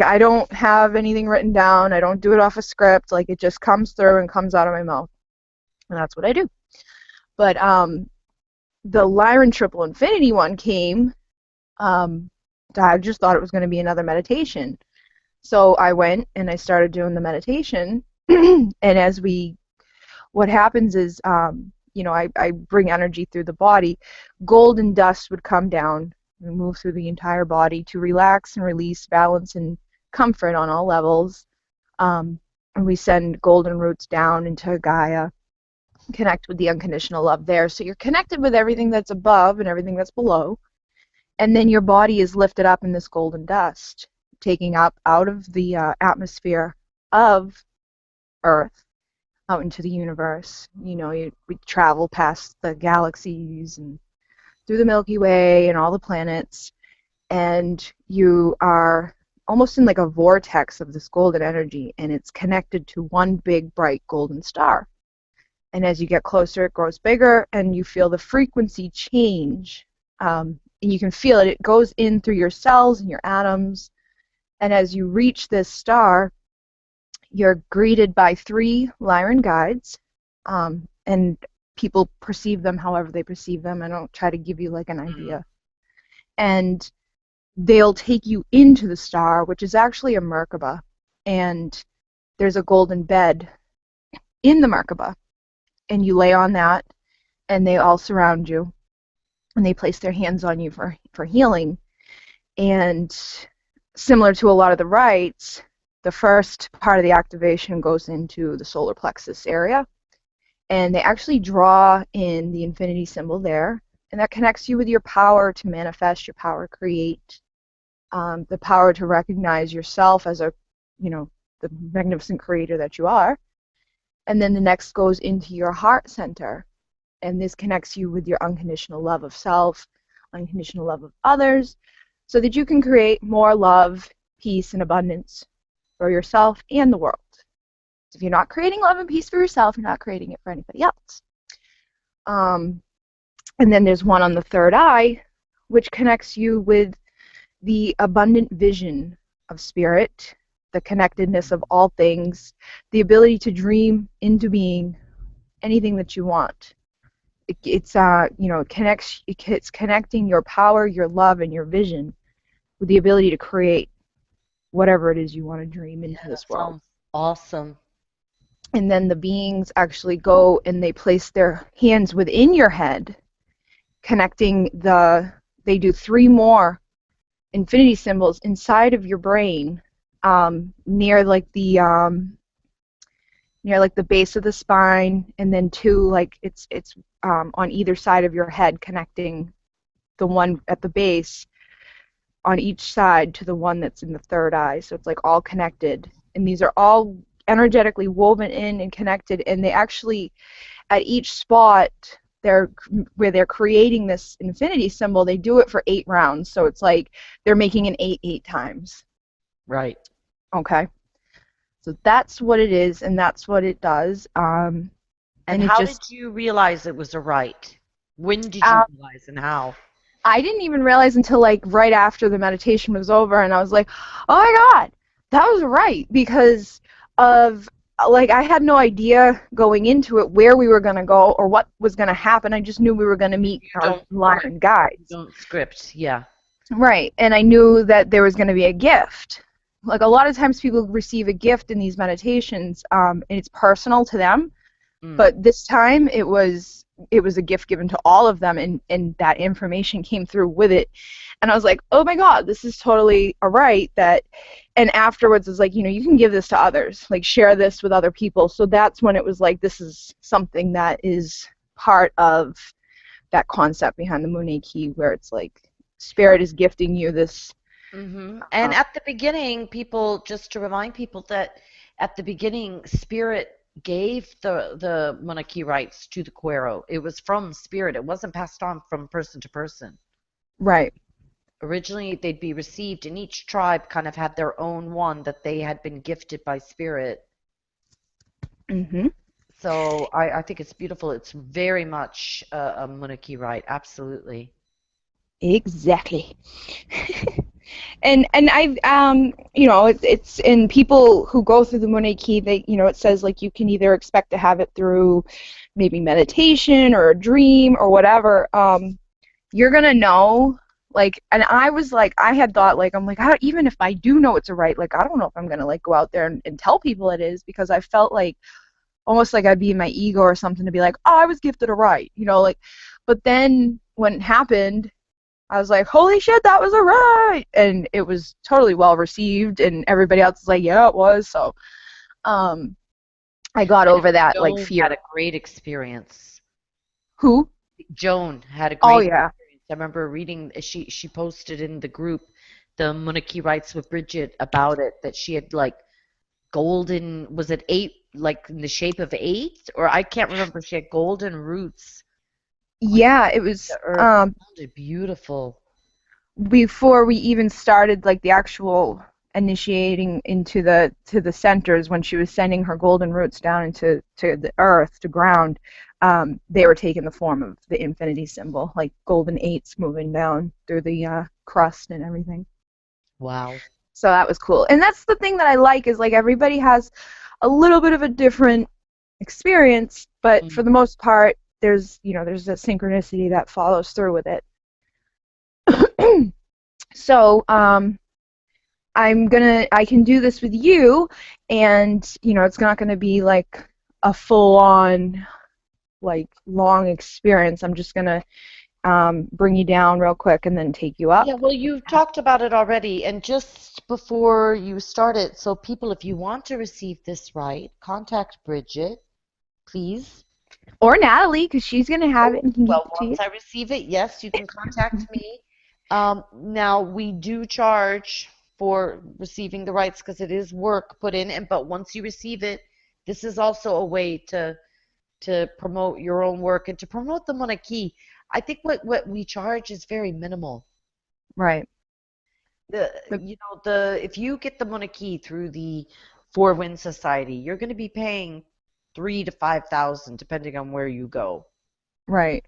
I don't have anything written down. I don't do it off a script. Like it just comes through and comes out of my mouth, and that's what I do. But the Lyran Triple Infinity one came. Um, I just thought it was going to be another meditation. So I went and I started doing the meditation, and what happens is, I bring energy through the body. Golden dust would come down and move through the entire body to relax and release, balance, and comfort on all levels. And we send golden roots down into Gaia, connect with the unconditional love there. So you're connected with everything that's above and everything that's below. And then your body is lifted up in this golden dust, taking up out of the atmosphere of Earth out into the universe. We travel past the galaxies and through the Milky Way and all the planets, and you are almost in like a vortex of this golden energy, and it's connected to one big bright golden star. And as you get closer, it grows bigger, and you feel the frequency change. And you can feel it. It goes in through your cells and your atoms. And as you reach this star, you're greeted by three Lyran guides, and people perceive them however they perceive them. I don't try to give you like an Mm. idea. And they'll take you into the star, which is actually a Merkaba. And there's a golden bed in the Merkaba. And you lay on that, and they all surround you, and they place their hands on you for healing. And similar to a lot of the rites, the first part of the activation goes into the solar plexus area, and they actually draw in the infinity symbol there, and that connects you with your power to manifest, your power to create, the power to recognize yourself as a, you know, the magnificent creator that you are. And then the next goes into your heart center. And this connects you with your unconditional love of self, unconditional love of others, so that you can create more love, peace, and abundance for yourself and the world. If you're not creating love and peace for yourself, you're not creating it for anybody else. And then there's one on the third eye, which connects you with the abundant vision of spirit, the connectedness of all things, the ability to dream into being anything that you want. It's connecting your power, your love, and your vision with the ability to create whatever it is you want to dream into this world. Sounds awesome. And then the beings actually go and they place their hands within your head, connecting they do 3 more infinity symbols inside of your brain, near like the base of the spine, and then 2 like it's on either side of your head, connecting the one at the base on each side to the one that's in the third eye. So it's like all connected, and these are all energetically woven in and connected, and they actually at each spot where they're creating this infinity symbol, they do it for 8 rounds. So it's like they're making an 8 times. Right. Okay. So that's what it is, and that's what it does. And how did you realize it was a rite? When did you realize, and how? I didn't even realize until like right after the meditation was over, and I was like, oh my God, that was a rite, because of like I had no idea going into it where we were going to go or what was going to happen. I just knew we were going to meet our Lyran guides. You don't script, yeah. Right, and I knew that there was going to be a gift. Like a lot of times people receive a gift in these meditations, and it's personal to them. But this time it was a gift given to all of them, and that information came through with it. And I was like, oh my God, this is totally a rite. And afterwards it's like, you can give this to others, like share this with other people. So that's when it was like, this is something that is part of that concept behind the Monet Key, where it's like spirit is gifting you this. And at the beginning, just to remind people that at the beginning, spirit gave the monarchy rights to the Cuero. It was from spirit. It wasn't passed on from person to person. Right. Originally, they'd be received, and each tribe kind of had their own one that they had been gifted by spirit. So I think it's beautiful. It's very much a monarchy rite. Absolutely. Exactly. And I've it's in people who go through the Monet Key, they it says like you can either expect to have it through maybe meditation or a dream or whatever. You're gonna know, like, and I was like, I had thought like, I'm like, even if I do know it's a right, like I don't know if I'm gonna like go out there and tell people it is, because I felt like almost like I'd be in my ego or something to be like, oh, I was gifted a right, like. But then when it happened, I was like, holy shit, that was a ride! And it was totally well received, and everybody else was like, yeah, it was. So I got over that Joan like fear. Had a great experience. Who? Joan had a great experience. I remember reading, she posted in the group, the Monarchy Rites with Bridget, about it, that she had like golden, was it 8, like in the shape of 8? Or I can't remember, she had golden roots. Yeah, it was sounded beautiful. Before we even started like the actual initiating into the centers, when she was sending her golden roots down into the earth, to ground, they were taking the form of the infinity symbol, like golden 8s moving down through the crust and everything. Wow. So that was cool. And that's the thing that I like, is like everybody has a little bit of a different experience, but for the most part, there's a synchronicity that follows through with it. So I can do this with you, and it's not gonna be like a full-on like long experience. I'm just gonna bring you down real quick and then take you up. Yeah, well, you've talked about it already, and just before you started, so people, if you want to receive this right, contact Bridget, please. Or Natalie, because she's going to have it and can give it to you. Once I receive it, yes, you can contact me. Now, we do charge for receiving the rights because it is work put in, and but once you receive it, this is also a way to promote your own work and to promote the monarchy. I think what we charge is very minimal. Right. The The, you know the if you get the monarchy through the Four Winds Society, you're going to be paying 3 to 5 thousand depending on where you go. right.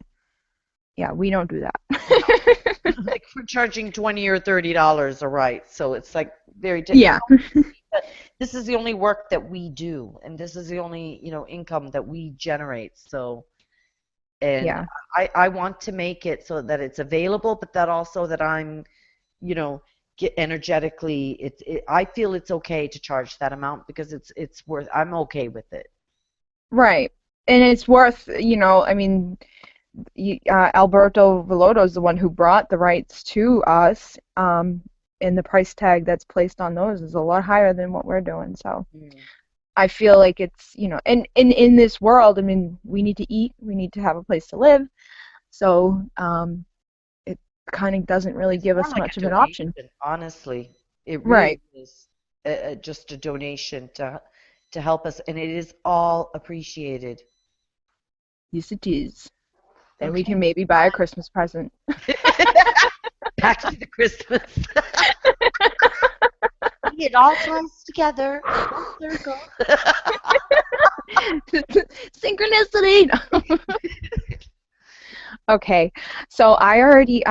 Yeah, we don't do No, that. like we're charging $20 or $30 a right, so it's like it's Yeah. but this is the only work that we do, and this is the only income that we generate. So, and Yeah. I want to make it so that it's available, but that also that I'm you know get energetically I feel it's okay to charge that amount because it's worth I'm okay with it. Right. And it's worth, I mean, Alberto Villotto is the one who brought the rights to us, and the price tag that's placed on those is a lot higher than what we're doing. So Mm. I feel like it's, and in this world, I mean, we need to eat, we need to have a place to live. So it kind of doesn't really It's give more us like much a of an option. donation, honestly. It Right. really is just a donation to help us, and it is all appreciated. Yes, it is. Then we Okay. can maybe buy a Christmas present. Back to the Christmas. See, it all ties together, full circle. Synchronicity. Okay, so I already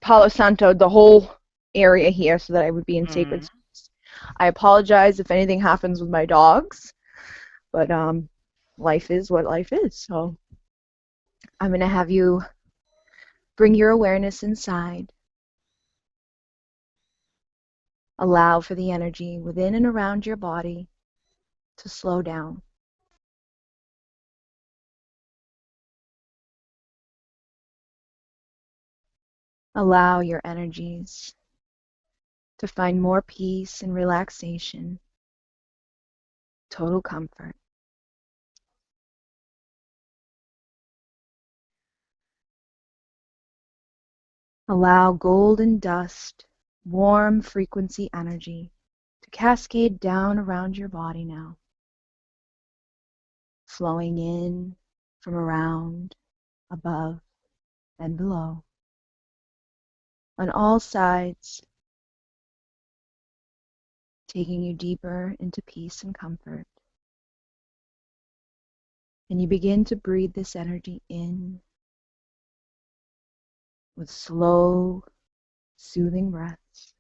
Palo Santo the whole area here so that I would be in sacred Mm. space. I apologize if anything happens with my dogs, but life is what life is. So I'm gonna have you bring your awareness inside. Allow for the energy within and around your body to slow down. Allow your energies to find more peace and relaxation, total comfort. Allow golden dust, warm frequency energy to cascade down around your body now, flowing in from around, above, and below, on all sides, taking you deeper into peace and comfort. And you begin to breathe this energy in with slow, soothing breaths.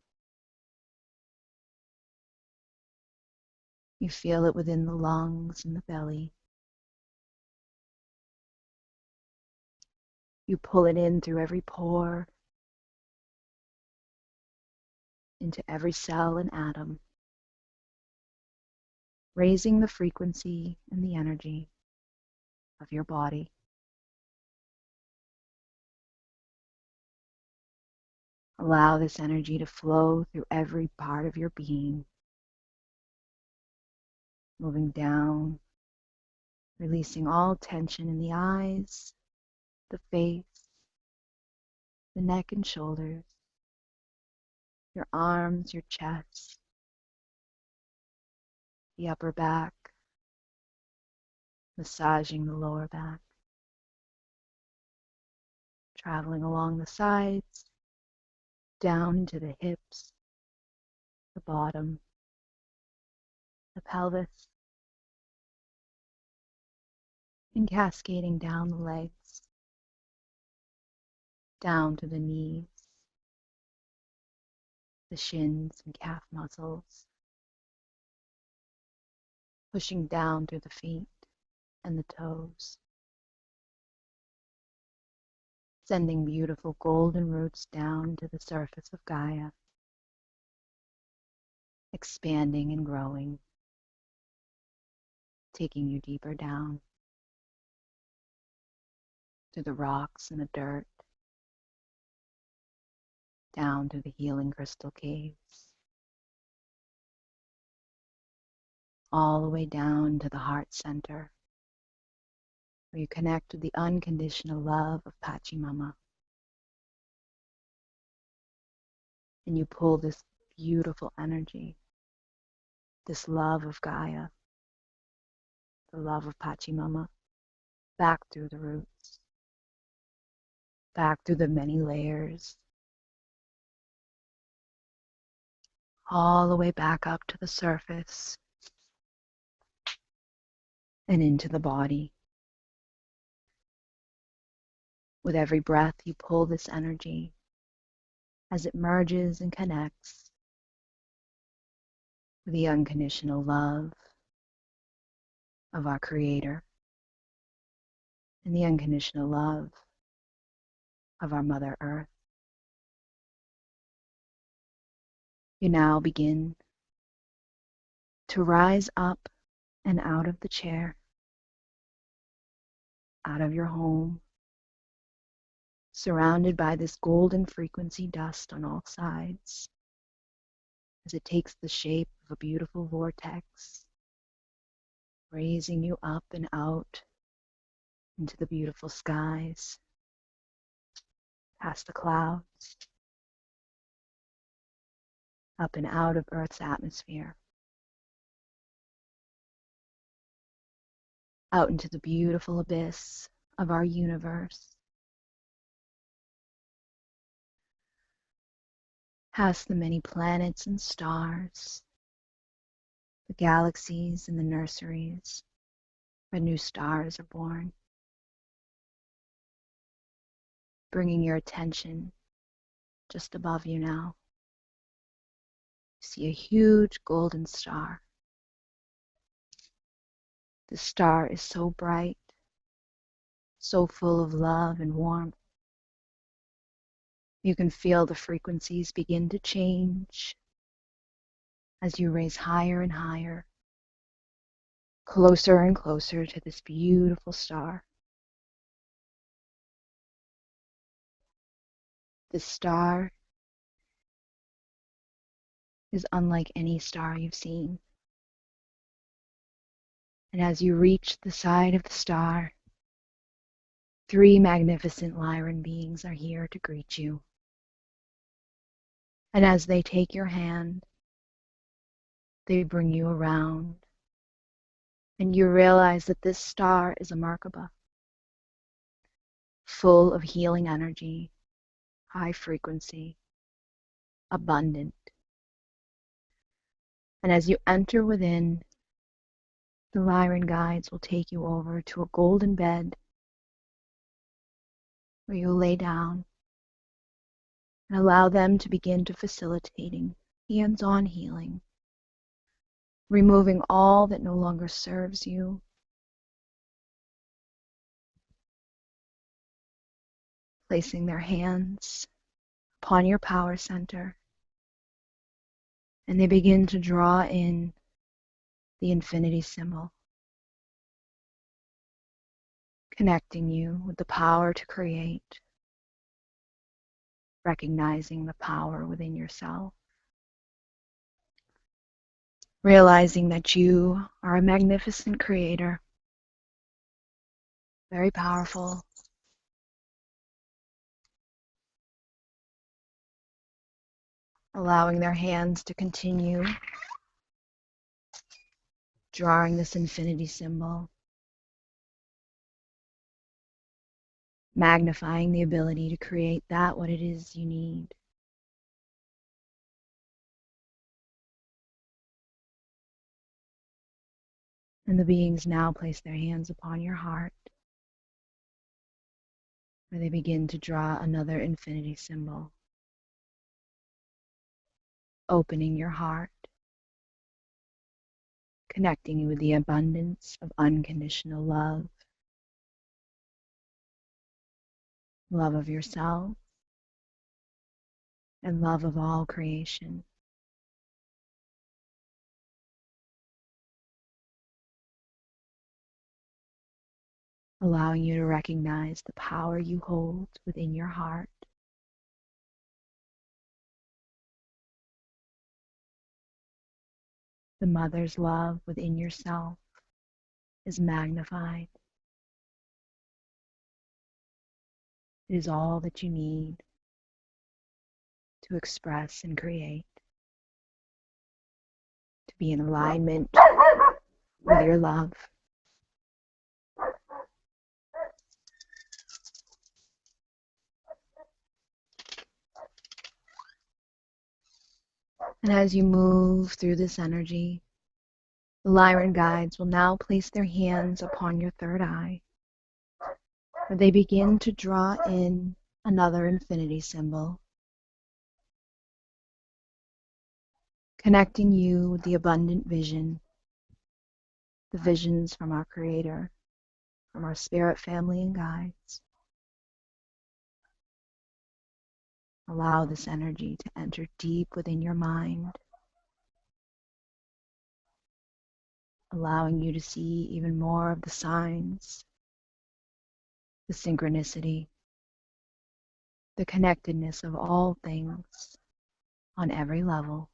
You feel it within the lungs and the belly. You pull it in through every pore, into every cell and atom, raising the frequency and the energy of your body. Allow this energy to flow through every part of your being, moving down, releasing all tension in the eyes, the face, the neck and shoulders, your arms, your chest, the upper back, massaging the lower back, traveling along the sides, down into the hips, the bottom, the pelvis, and cascading down the legs, down to the knees, the shins and calf muscles, pushing down through the feet and the toes, sending beautiful golden roots down to the surface of Gaia, expanding and growing, taking you deeper down through the rocks and the dirt, down through the healing crystal caves, all the way down to the heart center, where you connect with the unconditional love of Pachamama. And you pull this beautiful energy, this love of Gaia, the love of Pachamama, back through the roots, back through the many layers, all the way back up to the surface and into the body. With every breath, you pull this energy as it merges and connects with the unconditional love of our Creator and the unconditional love of our Mother Earth. You now begin to rise up and out of the chair, out of your home, surrounded by this golden frequency dust on all sides, as it takes the shape of a beautiful vortex, raising you up and out into the beautiful skies, past the clouds, up and out of Earth's atmosphere, out into the beautiful abyss of our universe, past the many planets and stars, the galaxies and the nurseries where new stars are born, bringing your attention just above you now. You see a huge golden star. The star is so bright, so full of love and warmth. You can feel the frequencies begin to change as you raise higher and higher, closer and closer to this beautiful star. This star is unlike any star you've seen. And as you reach the side of the star, 3 magnificent Lyran beings are here to greet you. And as they take your hand, they bring you around, and you realize that this star is a Merkaba, full of healing energy, high frequency, abundant. And as you enter within, the Lyran guides will take you over to a golden bed where you'll lay down and allow them to begin to facilitating hands-on healing, removing all that no longer serves you, placing their hands upon your power center, and they begin to draw in the infinity symbol, connecting you with the power to create, recognizing the power within yourself, realizing that you are a magnificent creator, very powerful, allowing their hands to continue drawing this infinity symbol, magnifying the ability to create that what it is you need. And the beings now place their hands upon your heart, where they begin to draw another infinity symbol, opening your heart, connecting you with the abundance of unconditional love, love of yourself, and love of all creation. Allowing you to recognize the power you hold within your heart, the mother's love within yourself is magnified. It is all that you need to express and create. to be in alignment with your love. And as you move through this energy, the Lyran guides will now place their hands upon your third eye, where they begin to draw in another infinity symbol, connecting you with the abundant vision, the visions from our Creator, from our spirit family and guides. Allow this energy to enter deep within your mind, allowing you to see even more of the signs, the synchronicity, the connectedness of all things on every level,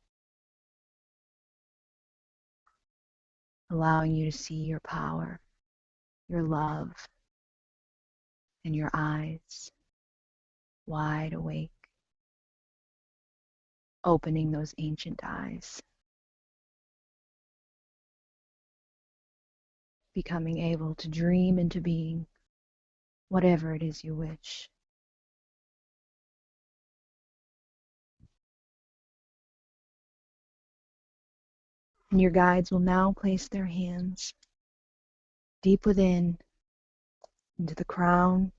allowing you to see your power, your love, and your eyes wide awake, opening those ancient eyes, becoming able to dream into being whatever it is you wish. And your guides will now place their hands deep within, into the crown,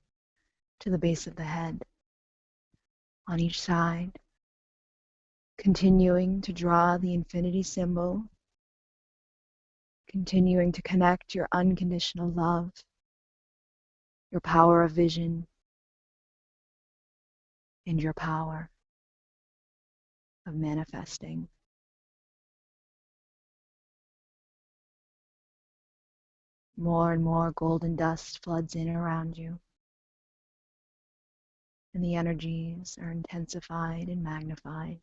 to the base of the head, on each side, continuing to draw the infinity symbol, continuing to connect your unconditional love, your power of vision, and your power of manifesting. More and more golden dust floods in around you, and the energies are intensified and magnified.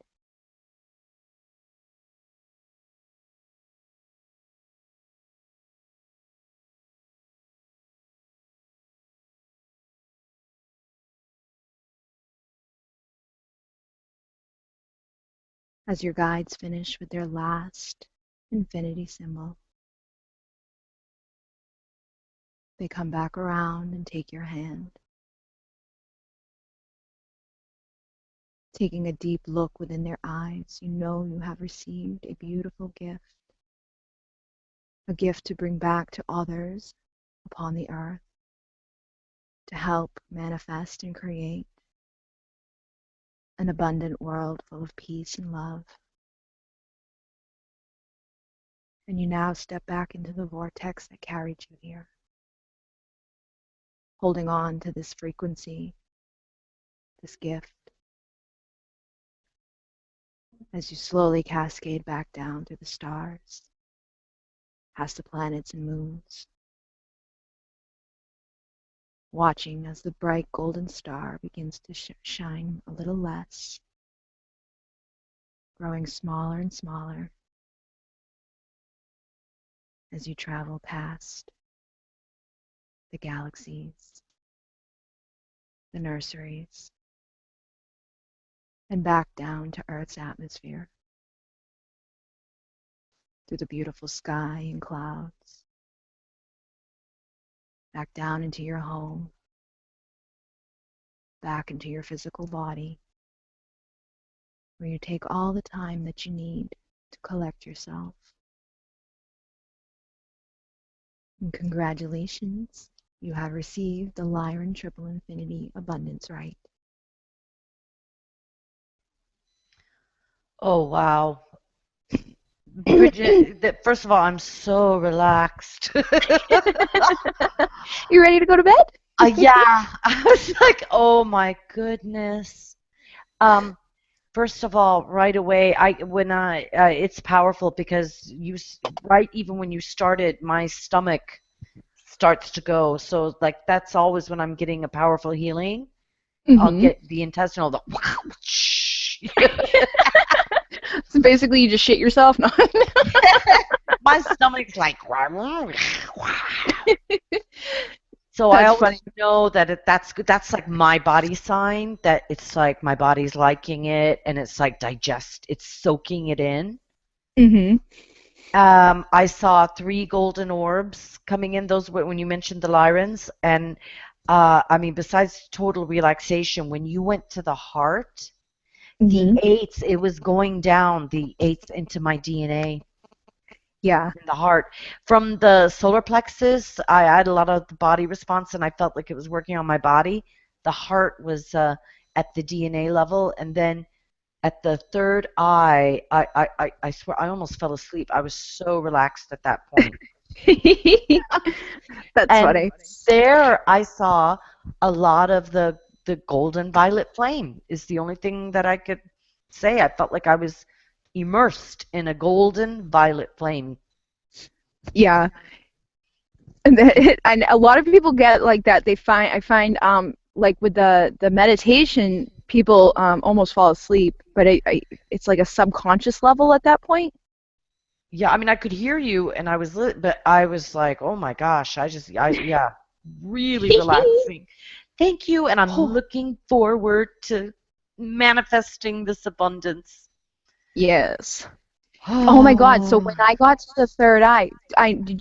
As your guides finish with their last infinity symbol, they come back around and take your hand. Taking a deep look within their eyes, you know you have received a beautiful gift, a gift to bring back to others upon the earth, to help manifest and create an abundant world full of peace and love. And you now step back into the vortex that carried you here, holding on to this frequency, this gift, as you slowly cascade back down through the stars, past the planets and moons, watching as the bright golden star begins to shine a little less, growing smaller and smaller as you travel past the galaxies, the nurseries, and back down to Earth's atmosphere, through the beautiful sky and clouds, back down into your home, back into your physical body, where you take all the time that you need to collect yourself. And congratulations, you have received the Lyran Triple Infinity Abundance Rite. Oh, wow. Bridget, first of all, I'm so relaxed. You ready to go to bed? Yeah, I was like, oh my goodness. First of all, right away, it's powerful because right even when you started, my stomach starts to go. So like that's always when I'm getting a powerful healing. I'll get the intestinal. So basically, you just shit yourself. No. My stomach's like. So That's I always funny. know that that's like my body sign, that it's like my body's liking it and it's like it's soaking it in. Mm-hmm. I saw three golden orbs coming in. Those were when you mentioned the Lyrans, and I mean, besides total relaxation, when you went to the heart, the Hmm. eights, it was going down the eights into my DNA Yeah. in the heart. From the solar plexus, I had a lot of the body response, and I felt like it was working on my body. The heart was at the DNA level, and then at the third eye, I swear I almost fell asleep. I was so relaxed at that point. That's And funny. there I saw a lot of the golden violet flame is the only thing that I could say. I felt like I was immersed in a golden violet flame. Yeah. And a lot of people get like that. I find like with the meditation, people almost fall asleep, but it's like a subconscious level at that point. Yeah, I mean I could hear you and I was lit, but I was like, "Oh my gosh, yeah, really relaxing." Thank you, and I'm Oh, looking forward to manifesting this abundance. yes. Oh my God. So when Oh, I got to the third eye,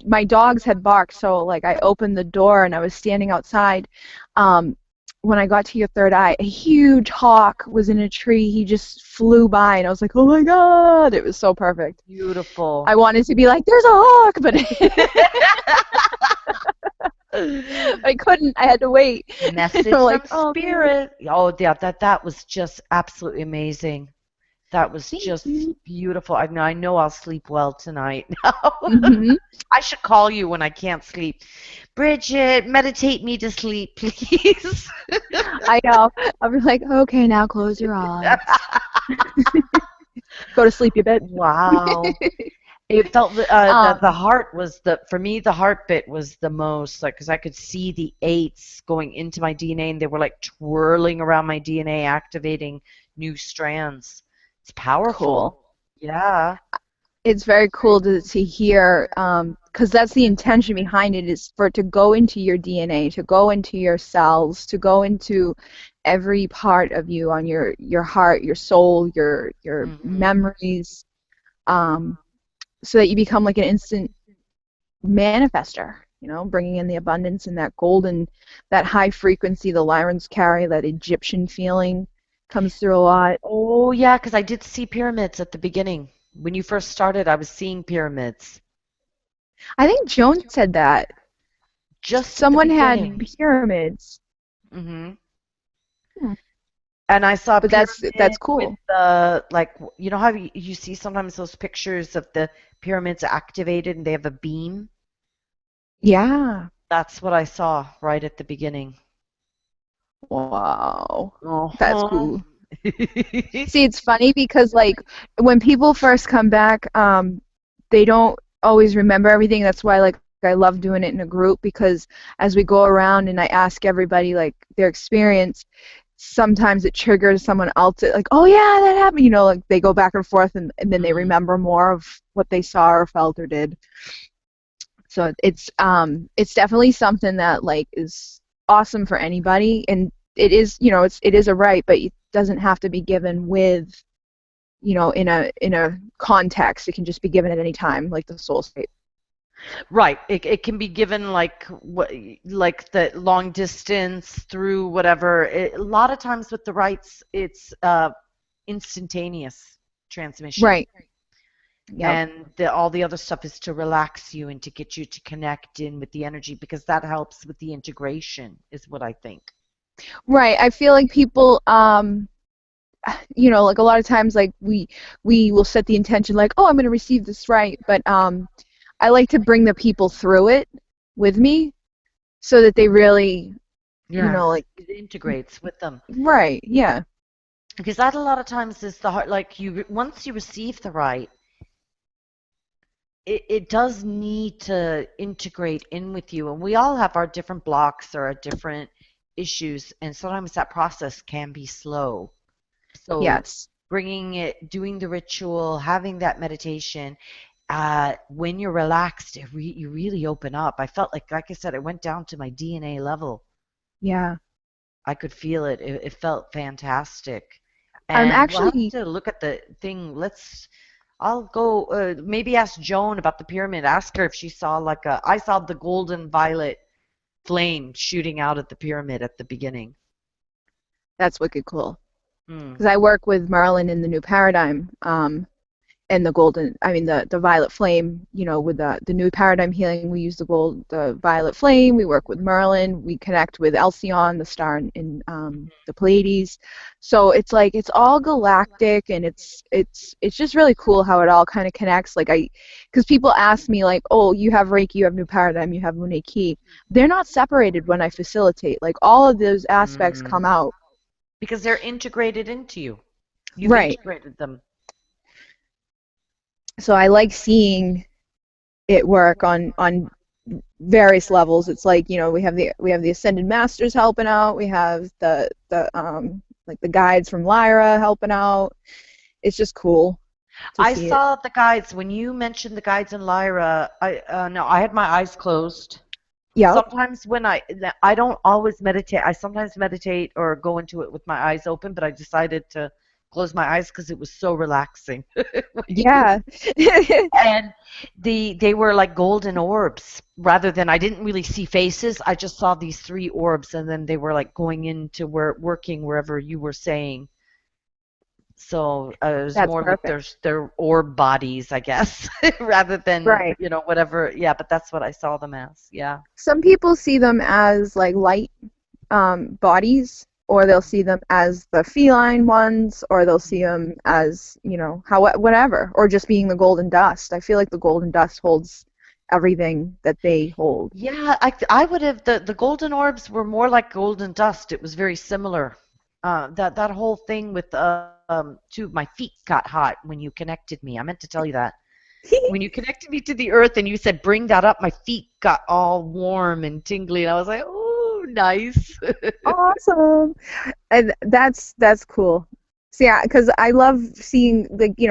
my dogs had barked, so like I opened the door and I was standing outside. Um, when I got to your third eye, a huge hawk was in a tree. He just flew by and I was like, "Oh my God." It was so perfect. I beautiful. wanted to be like, "There's a hawk," but I couldn't. I had to wait. Message I'm like, from "Oh, thanks. spirit. Oh, yeah, that was just absolutely amazing. That was Thank just you." beautiful. I know I'll sleep well tonight. Hmm. I should call you when I can't sleep. Bridget, meditate me to sleep, please. I know. I'll be like, "Okay, now close your eyes. Go to sleep, you bitch." Wow. It felt the Um, heart was the for me the heart bit was the most like because I could see the eights going into my DNA and they were like twirling around my DNA, activating new strands. It's cool. powerful. Yeah. It's very cool to hear, because that's the intention behind it, is for it to go into your DNA, to go into your cells, to go into every part of you, on your heart, your soul, your Hmm. memories, um, so that you become like an instant manifester, bringing in the abundance and that golden, that high frequency the Lyrans carry, that Egyptian feeling comes through a lot. Oh yeah, because I did see pyramids at the beginning. When you first started, I was seeing pyramids I think Joan said that just at the someone had beginning. pyramids. Hmm. Hmm. And I saw But that's pyramid with cool. the like you know how you see sometimes those pictures of the pyramids activated and they have a beam? Yeah. That's what I saw right at the beginning. Wow. That's Uh-huh. cool. See, it's funny because like when people first come back, they don't always remember everything. That's why like I love doing it in a group, because as we go around and I ask everybody like their experience, sometimes it triggers someone else like, oh yeah, that happened. Like they go back and forth, and then they Mm. remember more of what they saw or felt or did. So it's definitely something that like is awesome for anybody, and it is, it is a right, but it doesn't have to be given with, in a context. It can just be given at any time, like the soul state. Right. It can be given like what like the long distance through whatever. A lot of times with the rights, it's instantaneous transmission. Right. Yep. And all the other stuff is to relax you and to get you to connect in with the energy because that helps with the integration, is what I think. Right. I feel like people, like a lot of times, like we will set the intention, like, oh, I'm going to receive this right, but I like to bring the people through it with me, so that they really, Yes, like, it integrates with them right. Yeah. because that a lot of times is the heart. Like you, once you receive the right, it does need to integrate in with you, and we all have our different blocks or our different issues, and sometimes that process can be slow. So Yes. bringing it, doing the ritual, having that meditation, when you're relaxed, you really open up. I felt like I said, it went down to my DNA level. Yeah. I could feel it. It felt fantastic. I'm And we'll have actually, to look at the thing. Let's. I'll go maybe ask Joan about the pyramid. Ask her if she saw like a I saw the golden violet flame shooting out at the pyramid at the beginning. That's wicked cool. Hmm. Because I work with Merlin in the New Paradigm, and the golden, I mean the violet flame, with the new paradigm healing, we use the violet flame. We work with Merlin. We connect with Alcyon, the star in the Pleiades. So it's like it's all galactic, and it's just really cool how it all kind of connects. Because people ask me like, oh, you have Reiki, you have new paradigm, you have Moon Key. They're not separated when I facilitate. Like all of those aspects Mm. come out. Because they're integrated into you. You've Right. integrated them. So I like seeing it work on various levels. It's like, we have the ascended masters helping out. We have the like the guides from Lyra helping out. It's just cool to I see it. saw the guides when you mentioned the guides in Lyra. I no, I had my eyes closed. Yep. Sometimes when I don't always meditate. I sometimes meditate or go into it with my eyes open, but I decided to close my eyes because it was so relaxing. Yeah. And they were like golden orbs rather than I didn't really see faces. I just saw these three orbs, and then they were like going into where working wherever you were saying. So it was That's more like perfect. their orb bodies, I guess, rather than Right. whatever. Yeah, but that's what I saw them as. Yeah. Some people see them as like light bodies, or they'll see them as the feline ones, or they'll see them as, whatever, or just being the golden dust. I feel like the golden dust holds everything that they hold. Yeah, I would have the golden orbs were more like golden dust. It was very similar. That whole thing with two my feet got hot when you connected me. I meant to tell you that. When you connected me to the earth and you said bring that up, my feet got all warm and tingly, and I was like, "Oh, nice." Awesome. And that's cool. So yeah, because I love seeing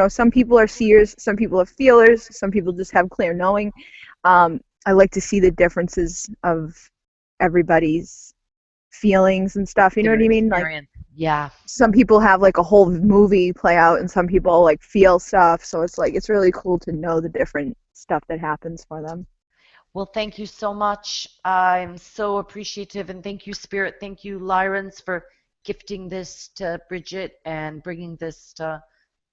some people are seers, some people are feelers, some people just have clear knowing. I like to see the differences of everybody's feelings and stuff. You know Their what I mean? Like experience. Yeah. some people have like a whole movie play out, and some people like feel stuff. So it's really cool to know the different stuff that happens for them. Well, thank you so much. I'm so appreciative, and thank you, Spirit. Thank you, Lyrans, for gifting this to Bridget and bringing this to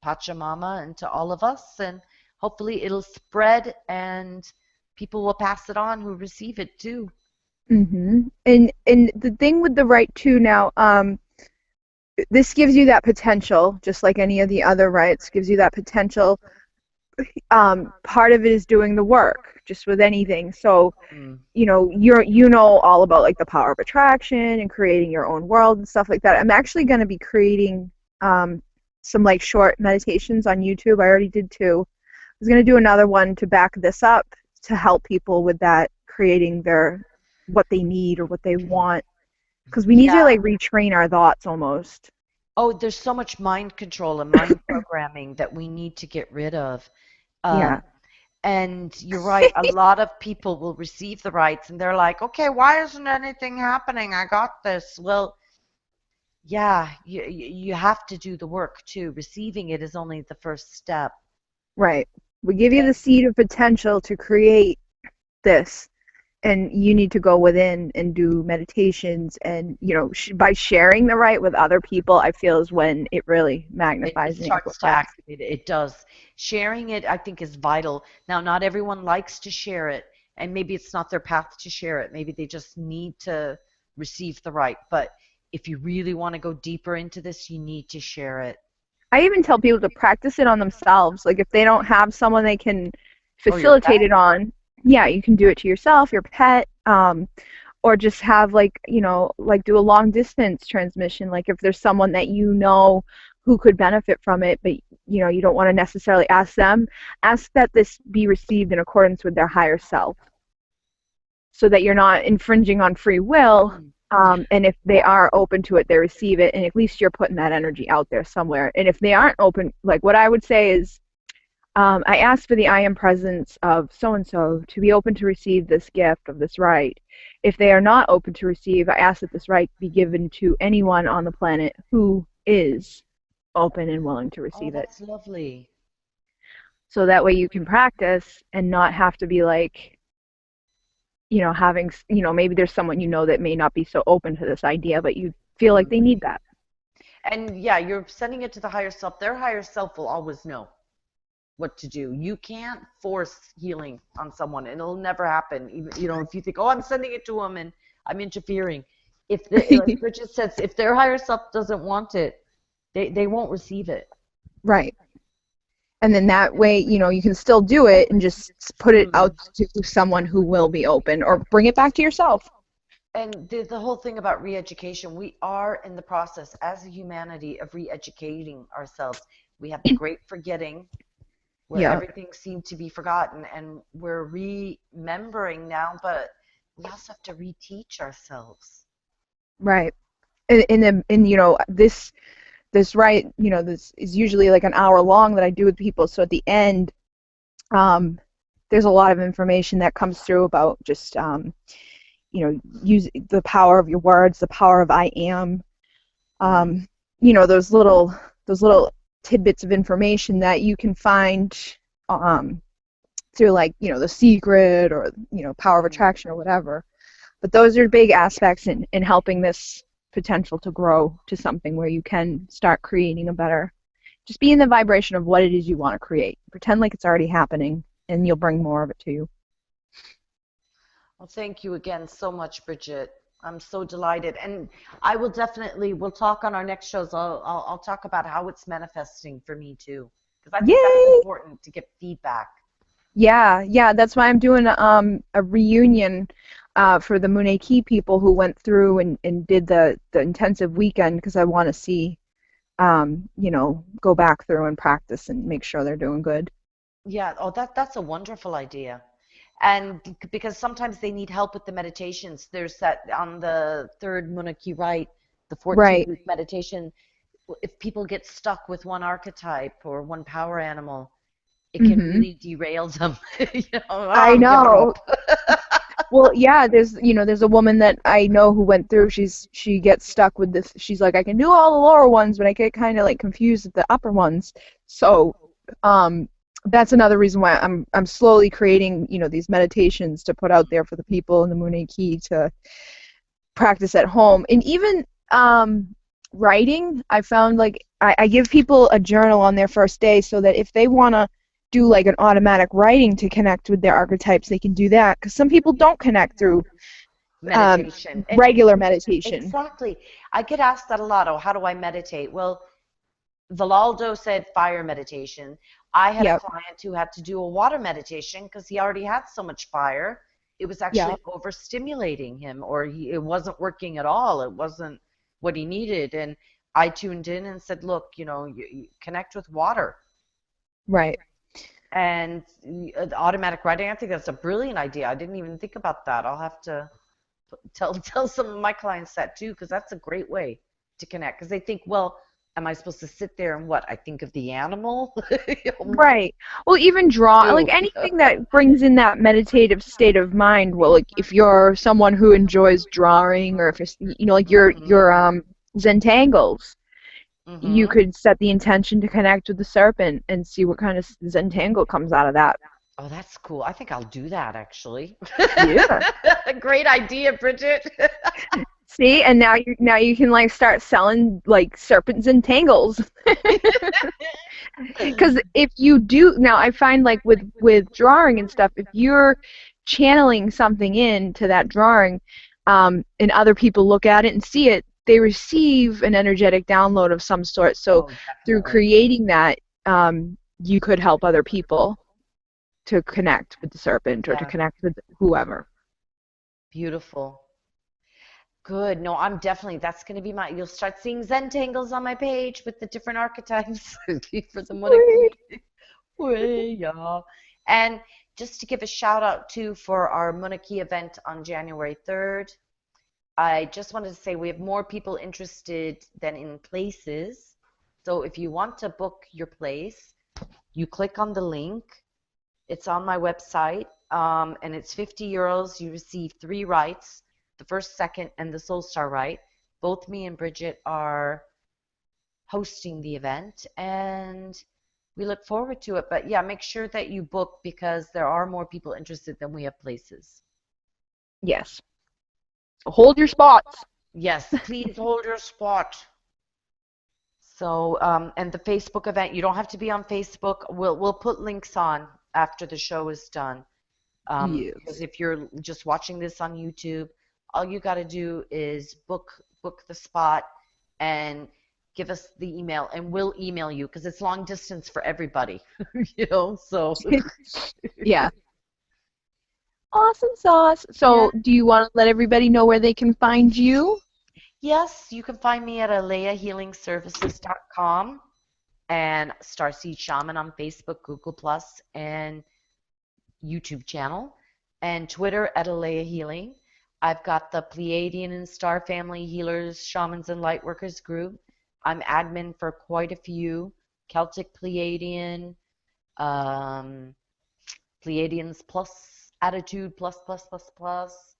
Pachamama and to all of us. And hopefully it'll spread and people will pass it on who receive it too. And the thing with the right too now, this gives you that potential, just like any of the other rights, gives you that potential. Part of it is doing the work, just with anything. So, Mm. you know all about like the power of attraction and creating your own world and stuff like that. I'm actually going to be creating some like short meditations on YouTube. I already did two. I was going to do another one to back this up to help people with that, creating their what they need or what they want, because we need to Yeah. like retrain our thoughts almost. Oh, there's so much mind control and mind programming that we need to get rid of. Yeah. Um, And you're right, a lot of people will receive the rights and they're like, okay, why isn't anything happening? I got this. Well, yeah, you have to do the work too. Receiving it is only the first step. Right. We give you the seed of potential to create this, and you need to go within and do meditations, and by sharing the right with other people, I feel is when it really It magnifies and starts to amplifies. activate it. It does. Sharing it, I think, is vital. Now, not everyone likes to share it, and maybe it's not their path to share it. Maybe they just need to receive the right. But if you really want to go deeper into this, you need to share it. I even tell people to practice it on themselves. Like if they don't have someone they can Or your facilitate pet. it on, yeah, you can do it to yourself, your pet, or just have like, like do a long distance transmission. Like if there's someone that who could benefit from it, but you don't want to necessarily ask them, ask that this be received in accordance with their higher self, so that you're not infringing on free will. Mm. And if they are open to it, they receive it, and at least you're putting that energy out there somewhere. And if they aren't open, like what I would say is, I ask for the I am presence of so and so to be open to receive this gift of this right. If they are not open to receive, I ask that this right be given to anyone on the planet who is open and willing to Oh, receive it. that's lovely. so that way you can practice and not have to be like, having, maybe there's someone that may not be so open to this idea, but you feel like they need that. And yeah, you're sending it to the higher self. Their higher self will always know what to do. You can't force healing on someone, and it'll never happen. Even, if you think, oh, I'm sending it to them and I'm interfering. Like Bridget says, if their higher self doesn't want it, they won't receive it. Right. And then that way, you can still do it and just put it out to someone who will be open, or bring it back to yourself. And the whole thing about re-education, we are in the process as a humanity of re-educating ourselves. We have the great forgetting, where Yeah. everything seemed to be forgotten, and we're remembering now, but we also have to reteach ourselves. Right. And this Rite, this is usually like an hour long that I do with people. So at the end, there's a lot of information that comes through about just, use the power of your words, the power of I am. Those little tidbits of information that you can find through, like, The Secret, or Power of Attraction, or whatever. But those are big aspects in helping this potential to grow to something where you can start creating a better, just be in the vibration of what it is you want to create. Pretend like it's already happening, and you'll bring more of it to you. Well, thank you again so much, Bridget. I'm so delighted, and I will definitely, we'll talk on our next shows. I'll talk about how it's manifesting for me too, because I think that's Yay! important to get feedback. Yeah, that's why I'm doing a reunion for the Mune Key people who went through and did the intensive weekend, because I want to see, go back through and practice and make sure they're doing good. Yeah, oh, that's a wonderful idea. And because sometimes they need help with the meditations. There's that on the third Munaki Rite, the Right. 14-week meditation. If people get stuck with one archetype or one power animal, it can hmm really derail them. I I'm giving know. up. Well, yeah, there's a woman that I know who went through. She gets stuck with this. She's like, I can do all the lower ones, but I get kind of like confused with the upper ones. So, um, that's another reason why I'm slowly creating, these meditations to put out there for the people in the Mune Key to practice at home. And even writing, I found, like, I give people a journal on their first day, so that if they want to do like an automatic writing to connect with their archetypes, they can do that, because some people don't connect through Meditation. And regular meditation. exactly. I get asked that a lot. Oh, how do I meditate? Well, Valaldo said fire meditation. I had a Yep, client who had to do a water meditation because he already had so much fire. It was actually yep, overstimulating him, or it wasn't working at all. It wasn't what he needed. And I tuned in and said, look, you connect with water. right. And automatic writing, I think that's a brilliant idea. I didn't even think about that. I'll have to tell some of my clients that too, because that's a great way to connect. Because they think, well, am I supposed to sit there and what? I think of the animal. Right. Well, even draw, like Ew. anything that brings in that meditative state of mind. Well, like if you're someone who enjoys drawing, or if it's, like your Zentangles, you Mm-hmm. could set the intention to connect with the serpent and see what kind of Zentangle comes out of that. Oh, that's cool. I think I'll do that actually. Yeah. Great idea, Bridget. See, and now you can, like, start selling, like, serpents and tangles. Because if you do, now I find, like, with drawing and stuff, if you're channeling something into that drawing, and other people look at it and see it, they receive an energetic download of some sort. So Oh, through definitely. creating that, you could help other people to connect with the serpent, or to Yeah, connect with whoever. beautiful. Good. No, I'm definitely, that's going to be you'll start seeing Zentangles on my page with the different archetypes for the Sweet. Monarchy. Way, yeah. And just to give a shout out too for our Monarchy event on January 3rd, I just wanted to say we have more people interested than in places. So if you want to book your place, you click on the link. It's on my website, and it's €50. You receive 3 rites, the first, second, and the Soul Star rite. Both me and Bridget are hosting the event, and we look forward to it. But yeah, make sure that you book because there are more people interested than we have places. Yes. So hold your spots. Yes, please hold your spot. So, and the Facebook event, you don't have to be on Facebook. We'll put links on after the show is done. Because Yes. if you're just watching this on YouTube, all you got to do is book the spot and give us the email, and we'll email you because it's long distance for everybody, you know. So Yeah. Awesome sauce. yeah, So, do you want to let everybody know where they can find you? yes, you can find me at aleahealingservices.com and Starseed Shaman on Facebook, Google Plus, and YouTube channel, and Twitter at Alaya Healing. I've got the Pleiadian and Star Family Healers, Shamans, and Lightworkers group. I'm admin for quite a few. Celtic Pleiadian, um, Pleiadians Plus, Attitude Plus Plus Plus Plus.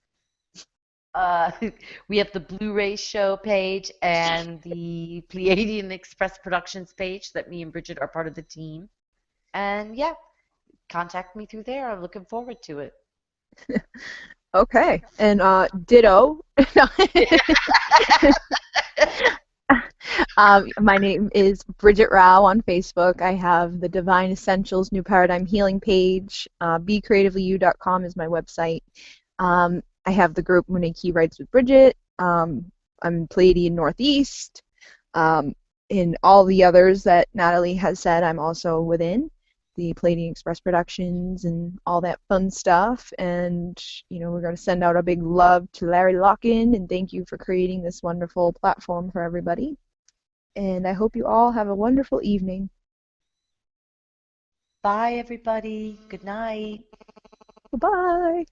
Uh, we have the Blu-ray show page and the Pleiadian Express Productions page that me and Bridget are part of the team. And yeah, contact me through there. I'm looking forward to it. Okay. And ditto. My name is Bridget Rau on Facebook. I have the Divine Essentials New Paradigm Healing page. BeCreativelyYou.com is my website. I have the group Muniki Writes with Bridget. I'm Pleiadian Northeast. In all the others that Natalie has said, I'm also within the Pleiadian Express Productions and all that fun stuff. And, we're going to send out a big love to Larry Locken and thank you for creating this wonderful platform for everybody. And I hope you all have a wonderful evening. Bye, everybody. Good night. Bye-bye.